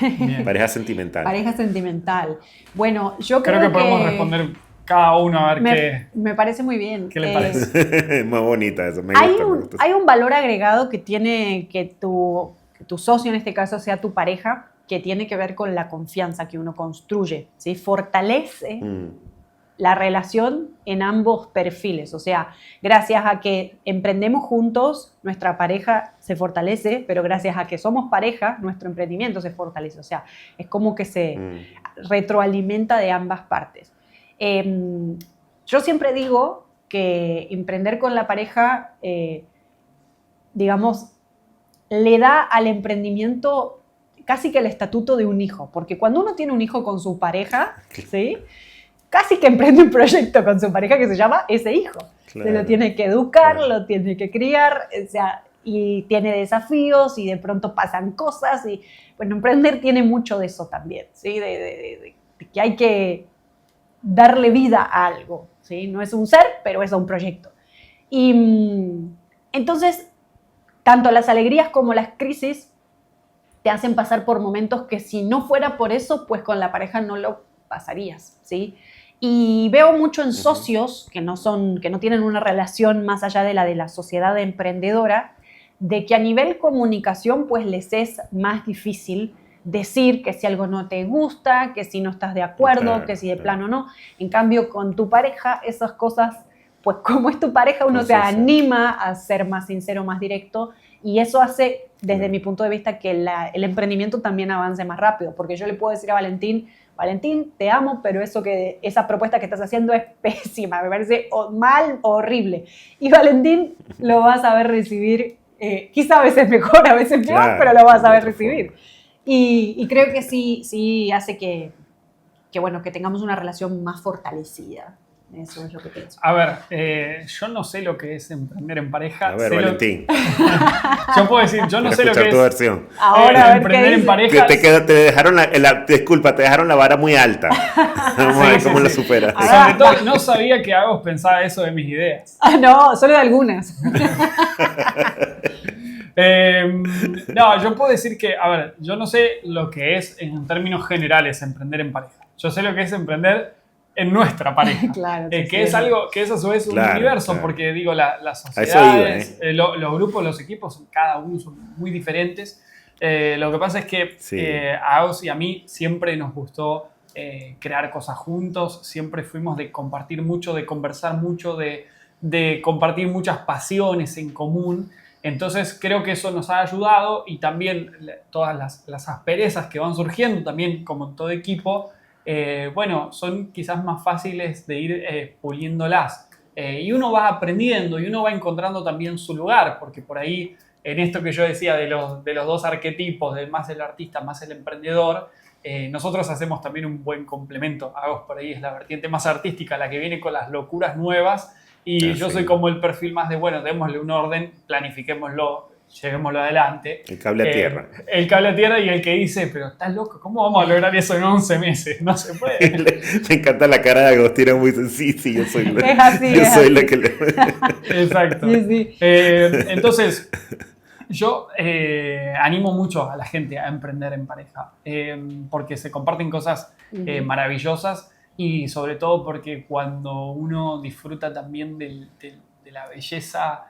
Bien. Pareja sentimental. Pareja sentimental. Bueno, yo creo que podemos responder cada uno a ver me parece muy bien. qué le parece. Muy bonita eso. Me gusta. Hay un valor agregado que tiene que tu socio, en este caso, sea tu pareja, que tiene que ver con la confianza que uno construye, ¿sí? Fortalece la relación en ambos perfiles. O sea, gracias a que emprendemos juntos, nuestra pareja se fortalece, pero gracias a que somos pareja, nuestro emprendimiento se fortalece. O sea, es como que se retroalimenta de ambas partes. Yo siempre digo que emprender con la pareja, digamos, le da al emprendimiento casi que el estatuto de un hijo, porque cuando uno tiene un hijo con su pareja, ¿sí? Casi que emprende un proyecto con su pareja que se llama ese hijo. Claro. Se lo tiene que educar, lo tiene que criar, o sea, y tiene desafíos y de pronto pasan cosas y, bueno, emprender tiene mucho de eso también, ¿sí? De que hay que darle vida a algo, ¿sí? No es un ser, pero es un proyecto. Y entonces, tanto las alegrías como las crisis te hacen pasar por momentos que si no fuera por eso, pues con la pareja no lo pasarías, ¿sí? Y veo mucho en socios que no tienen una relación más allá de la sociedad emprendedora, de que a nivel comunicación pues les es más difícil decir que si algo no te gusta, que si no estás de acuerdo, que si de plano no. En cambio, con tu pareja, esas cosas, pues como es tu pareja, uno se anima a ser más sincero, más directo, y eso hace, desde mi punto de vista, que el emprendimiento también avance más rápido, porque yo le puedo decir a Valentín, te amo, pero esa propuesta que estás haciendo es pésima, me parece mal, horrible. Y Valentín lo va a saber recibir, quizá a veces mejor, a veces peor, claro, pero lo va a saber recibir. Y creo que sí hace que tengamos una relación más fortalecida. Eso es lo que pienso. A ver, yo no sé lo que es emprender en pareja. A ver, Valentín. Yo puedo decir, yo no sé lo que es. Tu versión. Ahora, emprender en pareja. Te dejaron disculpa, te dejaron la vara muy alta. Vamos a ver cómo la superas. Sobre todo, no sabía que Agos pensaba eso de mis ideas. No, solo de algunas. No, yo puedo decir que, a ver, yo no sé lo que es en términos generales emprender en pareja. Yo sé lo que es emprender en nuestra pareja, claro, que es algo que es a su vez un universo, porque digo, las sociedades, los grupos, los equipos, cada uno son muy diferentes. Lo que pasa es que a Agos y a mí siempre nos gustó crear cosas juntos, siempre fuimos de compartir mucho, de conversar mucho, de compartir muchas pasiones en común. Entonces creo que eso nos ha ayudado, y también todas las asperezas que van surgiendo también como en todo equipo, son quizás más fáciles de ir puliéndolas. Y uno va aprendiendo y uno va encontrando también su lugar, porque por ahí, en esto que yo decía de los dos arquetipos, de más el artista, más el emprendedor, nosotros hacemos también un buen complemento. Agos por ahí es la vertiente más artística, la que viene con las locuras nuevas, y yo soy como el perfil más de, démosle un orden, planifiquémoslo, llevémoslo adelante. El cable a tierra. El cable a tierra, y el que dice, pero estás loco, ¿cómo vamos a lograr eso en 11 meses? No se puede. Me encanta la cara de Agostina, muy sí, yo soy la, es así, yo es soy así. la que le... Exacto. Sí. Entonces, yo animo mucho a la gente a emprender en pareja, porque se comparten cosas maravillosas, y sobre todo porque cuando uno disfruta también de la belleza,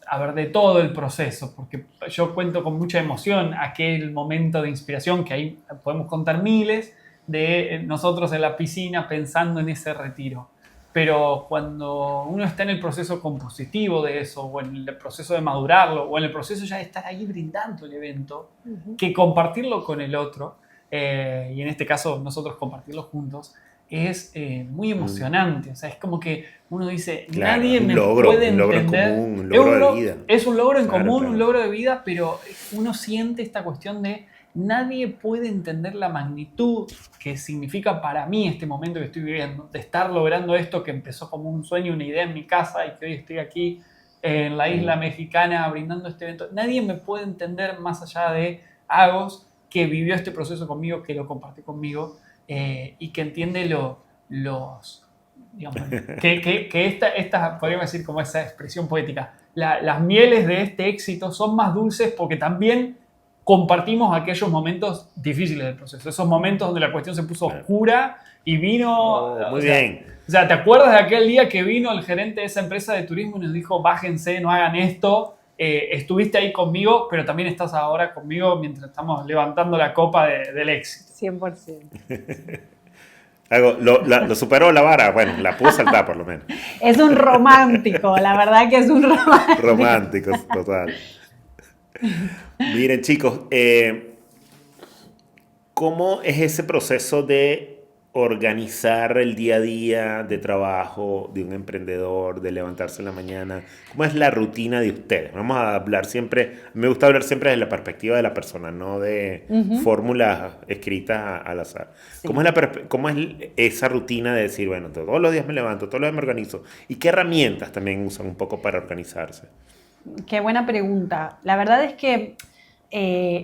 a ver, de todo el proceso, porque yo cuento con mucha emoción aquel momento de inspiración, que ahí podemos contar miles, de nosotros en la piscina pensando en ese retiro. Pero cuando uno está en el proceso compositivo de eso, o en el proceso de madurarlo, o en el proceso ya de estar ahí brindando el evento, que compartirlo con el otro, y en este caso nosotros compartirlo juntos, es muy emocionante. O sea, es como que uno dice, Claro, nadie un me logro, puede un logro entender. en común, un logro de vida. Es un logro en Claro, común, claro. un logro de vida, pero uno siente esta cuestión de nadie puede entender la magnitud que significa para mí este momento que estoy viviendo, de estar logrando esto que empezó como un sueño, una idea en mi casa y que hoy estoy aquí en la isla mexicana brindando este evento. Nadie me puede entender más allá de Agos, que vivió este proceso conmigo, que lo compartió conmigo y que entiende digamos, que esta, podríamos decir como esa expresión poética, las mieles de este éxito son más dulces porque también compartimos aquellos momentos difíciles del proceso, esos momentos donde la cuestión se puso oscura y vino... Muy bien. O sea, ¿te acuerdas de aquel día que vino el gerente de esa empresa de turismo y nos dijo, bájense, no hagan esto? Estuviste ahí conmigo, pero también estás ahora conmigo mientras estamos levantando la copa del éxito. 100%. Lo superó la vara, bueno, la pudo saltar por lo menos. Es un romántico, la verdad que es un romántico. Románticos, total. Miren, chicos, ¿cómo es ese proceso de organizar el día a día de trabajo de un emprendedor, de levantarse en la mañana? ¿Cómo es la rutina de ustedes? Vamos a hablar siempre, me gusta hablar siempre desde la perspectiva de la persona, no de fórmulas escritas al azar. Sí. ¿Cómo es esa rutina de decir, bueno, todos los días me levanto, todos los días me organizo? ¿Y qué herramientas también usan un poco para organizarse? Qué buena pregunta. La verdad es que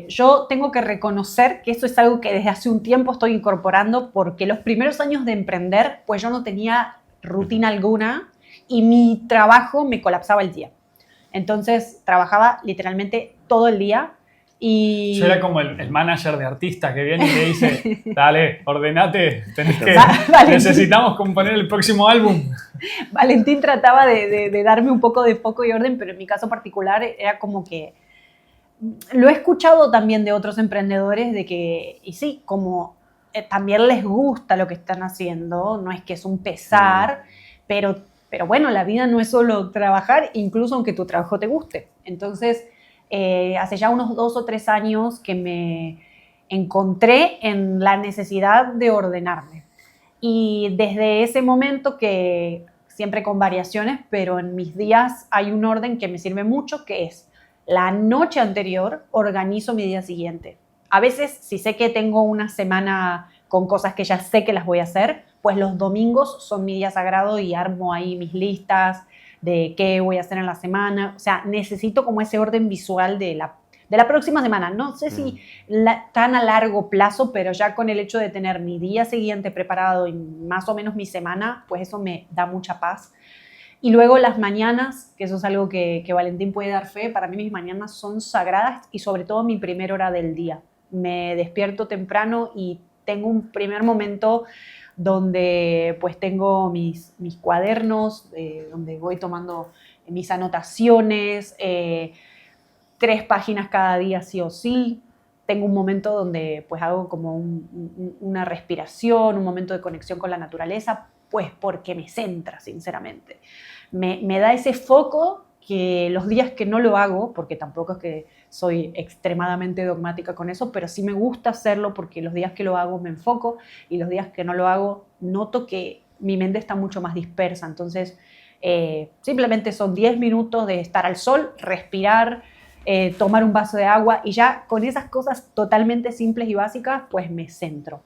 yo tengo que reconocer que eso es algo que desde hace un tiempo estoy incorporando porque los primeros años de emprender, pues yo no tenía rutina alguna y mi trabajo me colapsaba el día. Entonces trabajaba literalmente todo el día y... Yo era como el manager de artistas que viene y te dice, dale, ordenate, necesitamos componer el próximo álbum. Valentín trataba de darme un poco de foco y orden, pero en mi caso particular era como que lo he escuchado también de otros emprendedores de que, y sí, como también les gusta lo que están haciendo, no es que es un pesar, pero bueno, la vida no es solo trabajar, incluso aunque tu trabajo te guste. Entonces, hace ya unos 2 o 3 años que me encontré en la necesidad de ordenarme. Y desde ese momento que siempre con variaciones, pero en mis días hay un orden que me sirve mucho, que es la noche anterior organizo mi día siguiente. A veces, si sé que tengo una semana con cosas que ya sé que las voy a hacer, pues los domingos son mi día sagrado y armo ahí mis listas de qué voy a hacer en la semana. O sea, necesito como ese orden visual de la próxima semana. No sé si tan a largo plazo, pero ya con el hecho de tener mi día siguiente preparado y más o menos mi semana, pues eso me da mucha paz. Y luego las mañanas, que eso es algo que Valentín puede dar fe, para mí mis mañanas son sagradas y sobre todo mi primera hora del día. Me despierto temprano y tengo un primer momento donde pues tengo mis cuadernos, donde voy tomando mis anotaciones, 3 páginas cada día sí o sí. Tengo un momento donde pues hago como una respiración, un momento de conexión con la naturaleza, pues porque me centra, sinceramente. Me da ese foco que los días que no lo hago, porque tampoco es que soy extremadamente dogmática con eso, pero sí me gusta hacerlo porque los días que lo hago me enfoco y los días que no lo hago noto que mi mente está mucho más dispersa. Entonces, simplemente son 10 minutos de estar al sol, respirar, tomar un vaso de agua y ya con esas cosas totalmente simples y básicas, pues me centro.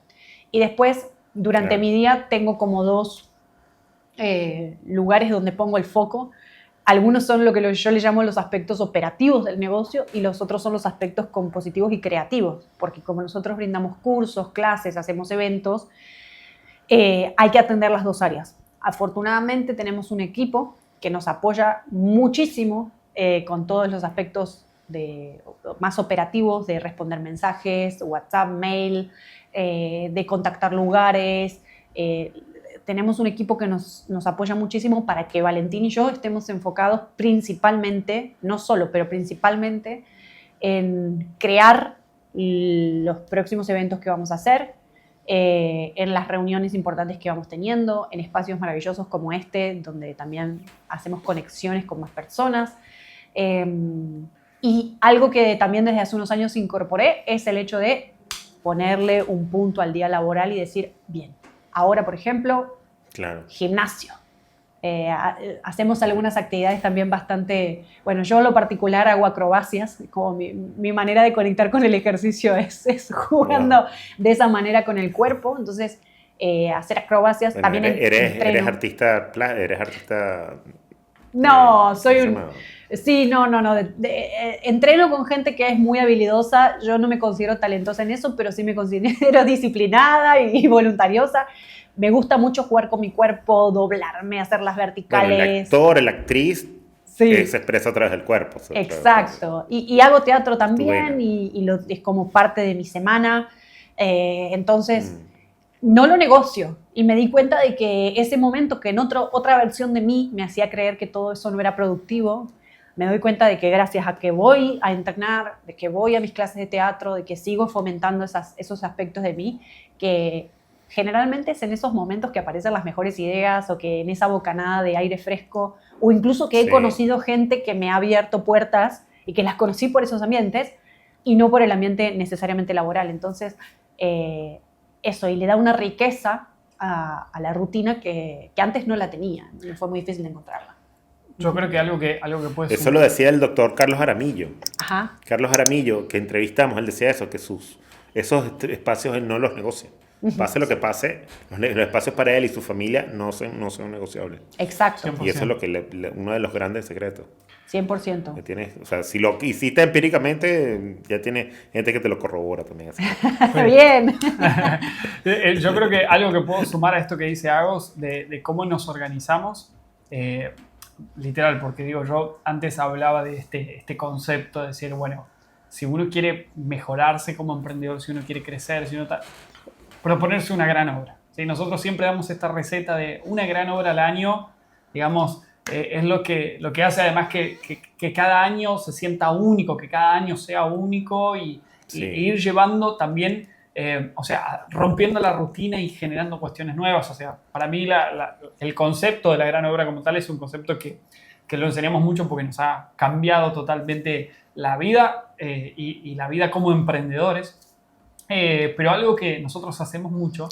Y después, durante mi día, tengo como 2 lugares donde pongo el foco. Algunos son lo que yo le llamo los aspectos operativos del negocio y los otros son los aspectos compositivos y creativos, porque como nosotros brindamos cursos, clases, hacemos eventos, hay que atender las 2 áreas. Afortunadamente tenemos un equipo que nos apoya muchísimo con todos los aspectos más operativos de responder mensajes, WhatsApp, mail, de contactar lugares, tenemos un equipo que nos apoya muchísimo para que Valentín y yo estemos enfocados principalmente, no solo, pero principalmente en crear los próximos eventos que vamos a hacer, en las reuniones importantes que vamos teniendo, en espacios maravillosos como este, donde también hacemos conexiones con más personas. Y algo que también desde hace unos años incorporé es el hecho de ponerle un punto al día laboral y decir, bien, ahora, por ejemplo, claro, gimnasio. Hacemos algunas actividades también bastante... Bueno, yo en lo particular hago acrobacias, como mi manera de conectar con el ejercicio es jugando de esa manera con el cuerpo. Entonces, hacer acrobacias bueno, también eres artista... No, soy un... Sí, no. Entreno con gente que es muy habilidosa. Yo no me considero talentosa en eso, pero sí me considero disciplinada y voluntariosa. Me gusta mucho jugar con mi cuerpo, doblarme, hacer las verticales. Bueno, el actor, la actriz se expresa a través del cuerpo. Exacto. Y hago teatro también y es como parte de mi semana. Entonces, no lo negocio. Y me di cuenta de que ese momento que en otra versión de mí me hacía creer que todo eso no era productivo, me doy cuenta de que gracias a que voy a entrenar, de que voy a mis clases de teatro, de que sigo fomentando esos aspectos de mí, que generalmente es en esos momentos que aparecen las mejores ideas o que en esa bocanada de aire fresco o incluso que he conocido gente que me ha abierto puertas y que las conocí por esos ambientes y no por el ambiente necesariamente laboral. Entonces, eso, y le da una riqueza a la rutina que antes no la tenía. Fue muy difícil de encontrarla. Yo creo que algo que puede eso lo decía el doctor Carlos Jaramillo. Ajá. Carlos Jaramillo, que entrevistamos, él decía eso, que esos espacios él no los negocia. Pase lo que pase, los espacios para él y su familia no son negociables. Exacto. 100%. Y eso es lo que uno de los grandes secretos. 100%. Que tienes, o sea, si lo hiciste empíricamente, ya tiene gente que te lo corrobora también. Así. Bien. Yo creo que algo que puedo sumar a esto que dice Agos, de cómo nos organizamos, literal, porque digo, yo antes hablaba de este concepto de decir, bueno, si uno quiere mejorarse como emprendedor, si uno quiere crecer, si uno proponerse una gran obra. ¿Sí? Nosotros siempre damos esta receta de una gran obra al año, digamos, es lo que hace además que cada año se sienta único, que cada año sea único y ir llevando también, o sea, rompiendo la rutina y generando cuestiones nuevas. O sea, para mí el concepto de la gran obra como tal es un concepto que lo enseñamos mucho porque nos ha cambiado totalmente la vida y la vida como emprendedores. Pero algo que nosotros hacemos mucho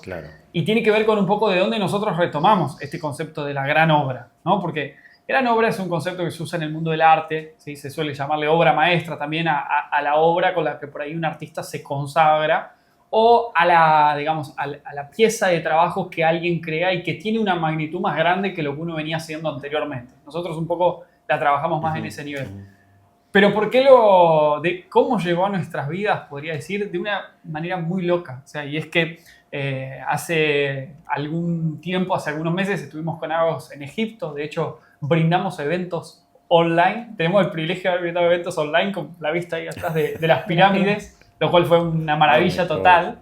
y tiene que ver con un poco de dónde nosotros retomamos este concepto de la gran obra, ¿no? Porque gran obra es un concepto que se usa en el mundo del arte, ¿sí? Se suele llamarle obra maestra también a la obra con la que por ahí un artista se consagra o a la pieza de trabajo que alguien crea y que tiene una magnitud más grande que lo que uno venía haciendo anteriormente. Nosotros un poco la trabajamos más en ese nivel. Pero ¿por qué de cómo llegó a nuestras vidas, podría decir, de una manera muy loca? O sea, y es que hace algún tiempo, hace algunos meses, estuvimos con Agos en Egipto. De hecho, brindamos eventos online. Tenemos el privilegio de haber brindado eventos online con la vista ahí atrás de las pirámides, lo cual fue una maravilla total.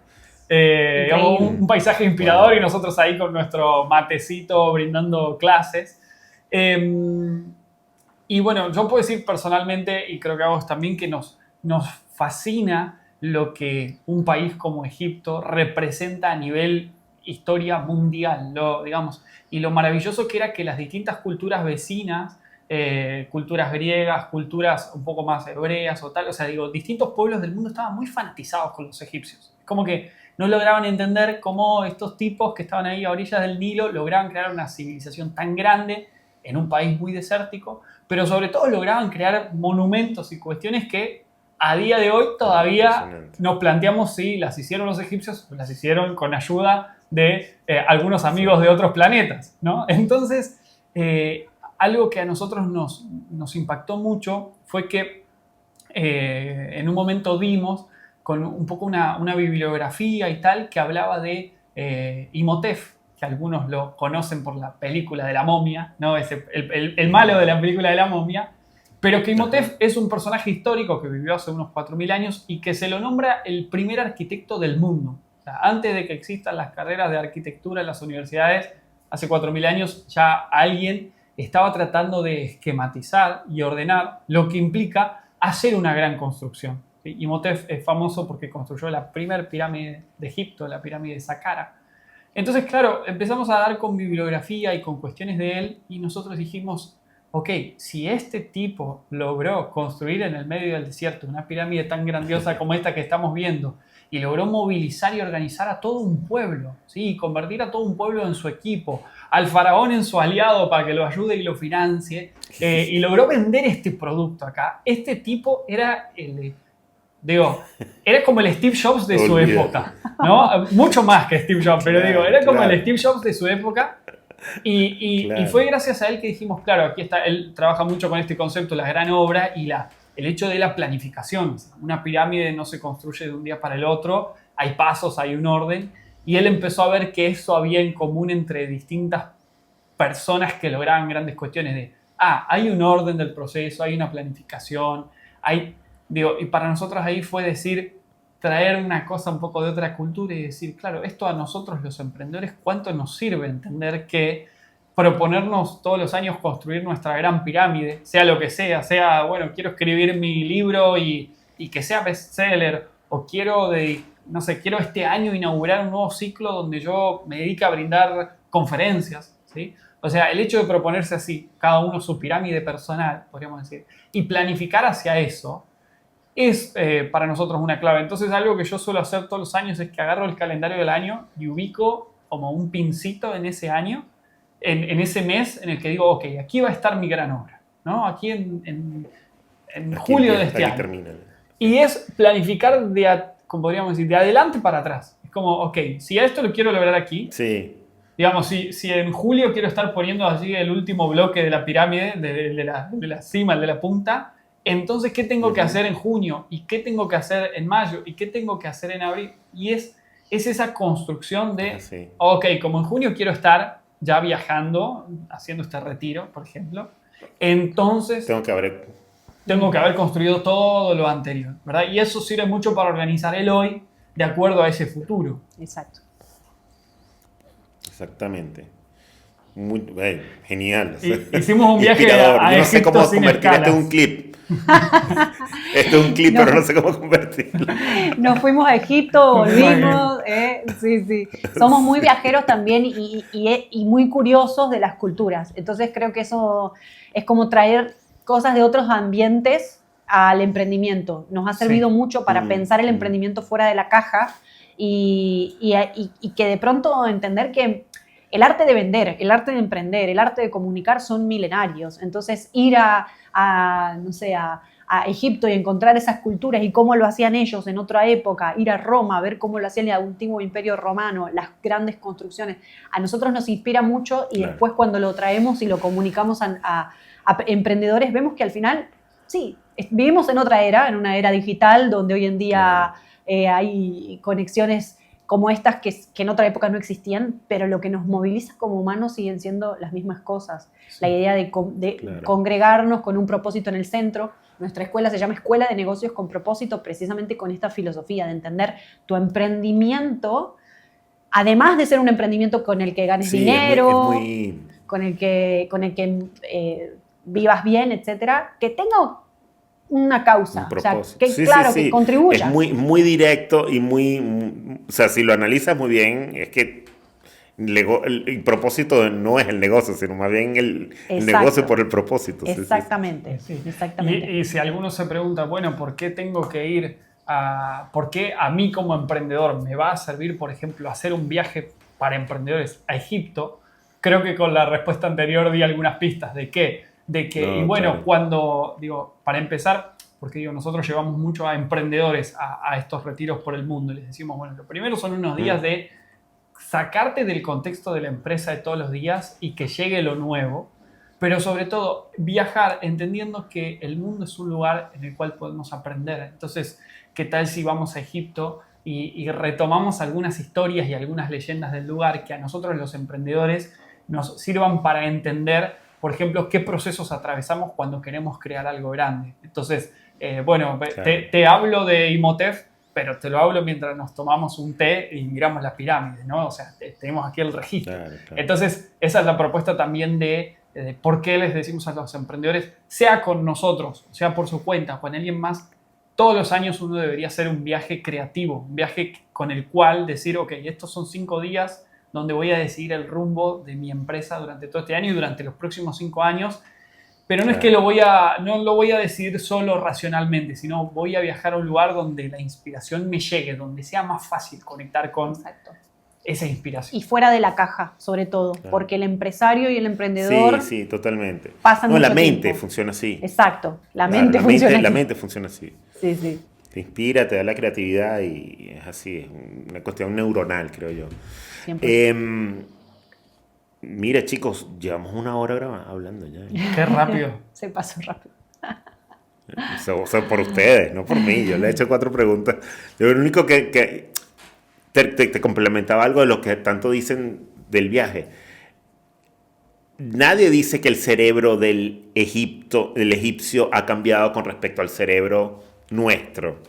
Digamos, un paisaje inspirador y nosotros ahí con nuestro matecito brindando clases. Y bueno, yo puedo decir personalmente, y creo que a vos también, que nos fascina lo que un país como Egipto representa a nivel historia mundial, digamos, y lo maravilloso que era que las distintas culturas vecinas, culturas griegas, culturas un poco más hebreas o tal, o sea, digo, distintos pueblos del mundo estaban muy fanatizados con los egipcios. Como que no lograban entender cómo estos tipos que estaban ahí a orillas del Nilo lograban crear una civilización tan grande en un país muy desértico, pero sobre todo lograban crear monumentos y cuestiones que a día de hoy todavía nos planteamos si las hicieron los egipcios o las hicieron con ayuda de algunos amigos de otros planetas, ¿no? Entonces, algo que a nosotros nos impactó mucho fue que en un momento vimos con un poco una bibliografía y tal que hablaba de Imhotep, que algunos lo conocen por la película de la momia, ¿no? Es el malo de la película de la momia, pero que Imhotep es un personaje histórico que vivió hace unos 4.000 años y que se lo nombra el primer arquitecto del mundo. sea, antes de que existan las carreras de arquitectura en las universidades, hace 4.000 años ya alguien estaba tratando de esquematizar y ordenar lo que implica hacer una gran construcción. ¿Sí? Imhotep es famoso porque construyó la primera pirámide de Egipto, la pirámide de Saqqara. Entonces, claro, empezamos a dar con bibliografía y con cuestiones de él y nosotros dijimos, ok, si este tipo logró construir en el medio del desierto una pirámide tan grandiosa como esta que estamos viendo y logró movilizar y organizar a todo un pueblo, ¿sí? Y convertir a todo un pueblo en su equipo, al faraón en su aliado para que lo ayude y lo financie, y logró vender este producto acá. Este tipo era era como el Steve Jobs de su época, ¿no? Mucho más que Steve Jobs, pero era como el Steve Jobs de su época. Y fue gracias a él que dijimos, claro, aquí está, él trabaja mucho con este concepto, la gran obra y el hecho de la planificación. Una pirámide no se construye de un día para el otro, hay pasos, hay un orden. Y él empezó a ver que eso había en común entre distintas personas que lograban grandes cuestiones de, hay un orden del proceso, hay una planificación, y para nosotros ahí fue decir, traer una cosa un poco de otra cultura y decir, claro, esto a nosotros los emprendedores, ¿cuánto nos sirve entender que proponernos todos los años construir nuestra gran pirámide, sea lo que sea, bueno, quiero escribir mi libro y que sea bestseller, o quiero este año inaugurar un nuevo ciclo donde yo me dedique a brindar conferencias, ¿sí? O sea, el hecho de proponerse así, cada uno su pirámide personal, podríamos decir, y planificar hacia eso, es para nosotros una clave. Entonces, algo que yo suelo hacer todos los años es que agarro el calendario del año y ubico como un pincito en ese año, en ese mes en el que digo, ok, aquí va a estar mi gran obra, ¿no? Aquí en julio de este año. Termina. Y es planificar como podríamos decir, de adelante para atrás. Es como, ok, si a esto lo quiero lograr aquí, sí. Digamos, si en julio quiero estar poniendo allí el último bloque de la pirámide, de la cima, de la punta, entonces, ¿qué tengo que hacer en junio? ¿Y qué tengo que hacer en mayo? ¿Y qué tengo que hacer en abril? Y es esa construcción de, ok, como en junio quiero estar ya viajando, haciendo este retiro, por ejemplo, entonces tengo que haber construido todo lo anterior, ¿verdad? Y eso sirve mucho para organizar el hoy de acuerdo a ese futuro. Exacto. Exactamente. Muy genial. Hicimos un viaje a Egipto. No sé cómo convertir esto en un clip. Esto es un clip, pero no sé cómo convertirlo. Nos fuimos a Egipto, volvimos. Sí. Somos muy viajeros también y muy curiosos de las culturas. Entonces creo que eso es como traer cosas de otros ambientes al emprendimiento. Nos ha servido mucho para pensar el emprendimiento fuera de la caja y que de pronto entender que el arte de vender, el arte de emprender, el arte de comunicar son milenarios. Entonces, ir a Egipto y encontrar esas culturas y cómo lo hacían ellos en otra época, ir a Roma, a ver cómo lo hacían el antiguo imperio romano, las grandes construcciones, a nosotros nos inspira mucho y después cuando lo traemos y lo comunicamos a emprendedores, vemos que al final, sí, vivimos en otra era, en una era digital donde hoy en día hay conexiones como estas que en otra época no existían, pero lo que nos moviliza como humanos siguen siendo las mismas cosas. Sí. La idea de congregarnos con un propósito en el centro. Nuestra escuela se llama Escuela de Negocios con Propósito, precisamente con esta filosofía de entender tu emprendimiento, además de ser un emprendimiento con el que ganes dinero, con el que vivas bien, etcétera, que tenga una causa, o sea, que contribuya. Es muy directo y o sea, si lo analizas muy bien, es que el propósito no es el negocio, sino más bien el negocio por el propósito. Exactamente. Exactamente. Y si alguno se pregunta, bueno, ¿por qué tengo que ir por qué a mí como emprendedor me va a servir, por ejemplo, hacer un viaje para emprendedores a Egipto? Creo que con la respuesta anterior di algunas pistas de qué. Cuando, para empezar, porque nosotros llevamos mucho a emprendedores a estos retiros por el mundo y les decimos, bueno, lo primero son unos días de sacarte del contexto de la empresa de todos los días y que llegue lo nuevo, pero sobre todo viajar entendiendo que el mundo es un lugar en el cual podemos aprender. Entonces, ¿qué tal si vamos a Egipto y retomamos algunas historias y algunas leyendas del lugar que a nosotros los emprendedores nos sirvan para entender, por ejemplo, qué procesos atravesamos cuando queremos crear algo grande? Entonces, te hablo de Imhotep pero te lo hablo mientras nos tomamos un té y miramos las pirámides, ¿no? O sea, tenemos aquí el registro. Claro. Entonces, esa es la propuesta también de por qué les decimos a los emprendedores, sea con nosotros, sea por su cuenta, con alguien más, todos los años uno debería hacer un viaje creativo, un viaje con el cual decir, ok, estos son 5 días donde voy a decidir el rumbo de mi empresa durante todo este año y durante los próximos 5 años. Pero no es que no lo voy a decidir solo racionalmente, sino voy a viajar a un lugar donde la inspiración me llegue, donde sea más fácil conectar con esa inspiración. Y fuera de la caja, sobre todo, porque el empresario y el emprendedor... Sí, totalmente. Pasan mucho la mente tiempo. Funciona así. Exacto, la Claro, mente funciona así. La mente funciona así. Sí. Te inspira, te da la creatividad y es así, es una cuestión neuronal, creo yo. Mira, chicos, llevamos 1 hora hablando ya. Qué rápido. Se pasó rápido. O sea, por ustedes, no por mí. Yo le he hecho 4 preguntas. Yo lo único que te complementaba algo de lo que tanto dicen del viaje. Nadie dice que el cerebro del egipcio ha cambiado con respecto al cerebro nuestro.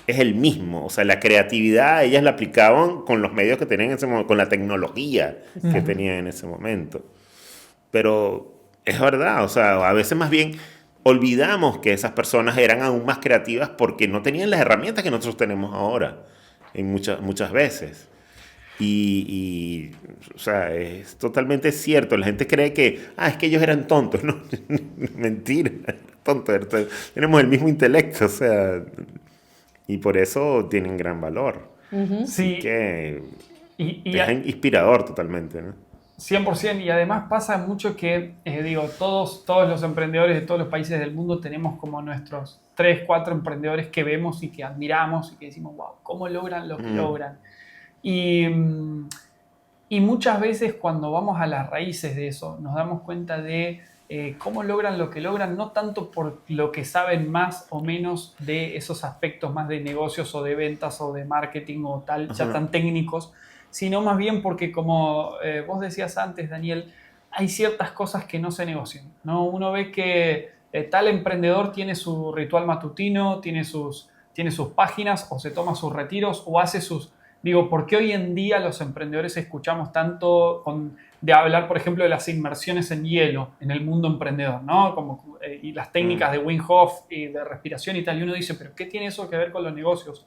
Es el mismo. O sea, la creatividad ellas la aplicaban con los medios que tenían en ese momento, con la tecnología que tenían en ese momento. Pero es verdad, o sea, a veces más bien olvidamos que esas personas eran aún más creativas porque no tenían las herramientas que nosotros tenemos ahora, en muchas veces. O sea, es totalmente cierto. La gente cree que, es que ellos eran tontos. No, mentira, tontos. Tenemos el mismo intelecto, o sea, y por eso tienen gran valor. Sí. Así que y es inspirador totalmente, ¿no? 100%, y además pasa mucho que, todos los emprendedores de todos los países del mundo tenemos como nuestros 3, 4 emprendedores que vemos y que admiramos y que decimos, wow, ¿cómo logran lo que logran? Y muchas veces cuando vamos a las raíces de eso, nos damos cuenta de cómo logran lo que logran, no tanto por lo que saben más o menos de esos aspectos más de negocios o de ventas o de marketing o tal, ya tan técnicos, sino más bien porque, como vos decías antes, Daniel, hay ciertas cosas que no se negocian, ¿no? Uno ve que tal emprendedor tiene su ritual matutino, tiene sus páginas, o se toma sus retiros, o hace sus... Digo, ¿por qué hoy en día los emprendedores escuchamos tanto de hablar, por ejemplo, de las inmersiones en hielo en el mundo emprendedor, ¿no? Y las técnicas de Wim Hof y de respiración y tal. Y uno dice, ¿pero qué tiene eso que ver con los negocios?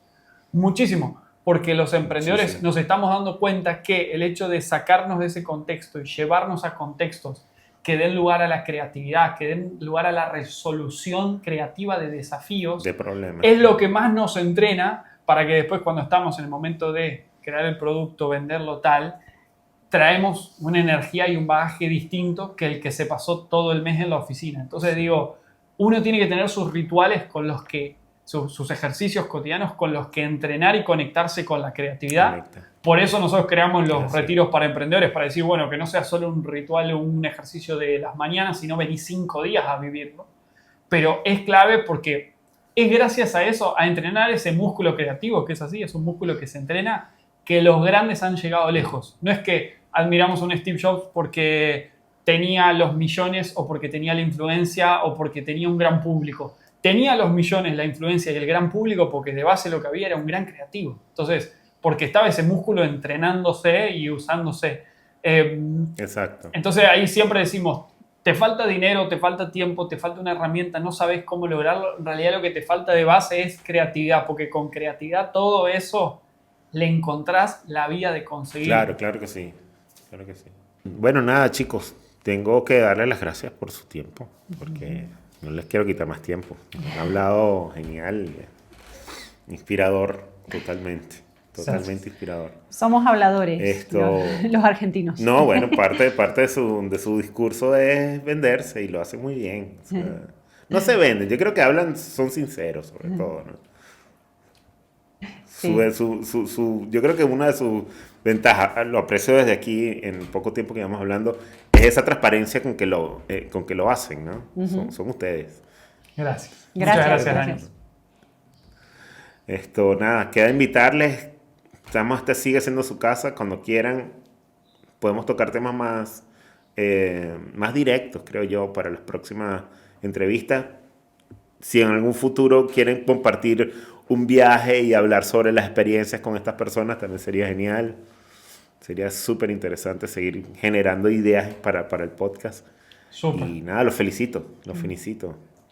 Muchísimo. Porque los emprendedores nos estamos dando cuenta que el hecho de sacarnos de ese contexto y llevarnos a contextos que den lugar a la creatividad, que den lugar a la resolución creativa de desafíos, de problemas, es lo que más nos entrena para que después, cuando estamos en el momento de crear el producto, venderlo tal, traemos una energía y un bagaje distinto que el que se pasó todo el mes en la oficina. Entonces digo, uno tiene que tener sus rituales con los que sus ejercicios cotidianos con los que entrenar y conectarse con la creatividad. Por eso nosotros creamos los retiros para emprendedores, para decir, bueno, que no sea solo un ritual o un ejercicio de las mañanas, sino venir 5 días a vivirlo. Pero es clave porque es gracias a eso, a entrenar ese músculo creativo, que es así, es un músculo que se entrena, que los grandes han llegado lejos. No es que admiramos a un Steve Jobs porque tenía los millones o porque tenía la influencia o porque tenía un gran público. Tenía los millones, la influencia y el gran público porque de base lo que había era un gran creativo. Entonces, porque estaba ese músculo entrenándose y usándose. Exacto. Entonces ahí siempre decimos, te falta dinero, te falta tiempo, te falta una herramienta, no sabes cómo lograrlo. En realidad lo que te falta de base es creatividad, porque con creatividad todo eso le encontrás la vía de conseguir. Claro que sí. Claro que sí. Bueno, nada, chicos, tengo que darles las gracias por su tiempo, porque no les quiero quitar más tiempo. Han hablado genial, inspirador, totalmente inspirador. Somos habladores, los argentinos. No, bueno, parte de su discurso es venderse y lo hace muy bien. O sea, no se venden, yo creo que son sinceros sobre todo, ¿no? Sí. Yo creo que una de sus ventajas, lo aprecio desde aquí en el poco tiempo que llevamos hablando, es esa transparencia con que lo hacen, ¿no? Son ustedes. Gracias. Muchas gracias, Dani. Nada, queda invitarles. Este sigue siendo su casa. Cuando quieran, podemos tocar temas más directos, creo yo, para las próximas entrevistas. Si en algún futuro quieren compartir un viaje y hablar sobre las experiencias con estas personas también sería genial. Sería súper interesante seguir generando ideas para el podcast. Súper. Y nada, los felicito.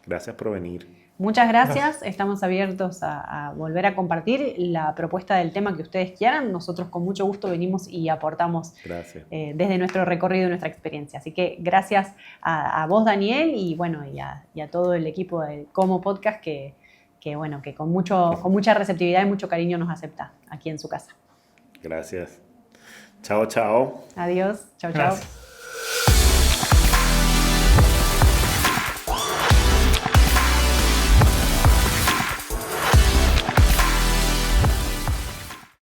Gracias por venir. Muchas gracias. Estamos abiertos a volver a compartir la propuesta del tema que ustedes quieran. Nosotros con mucho gusto venimos y aportamos desde nuestro recorrido y nuestra experiencia. Así que gracias a vos, Daniel, y bueno, y a todo el equipo de Como Podcast que con mucha receptividad y mucho cariño nos acepta aquí en su casa. Gracias. Chao, chao. Adiós. Chao, chao. Gracias.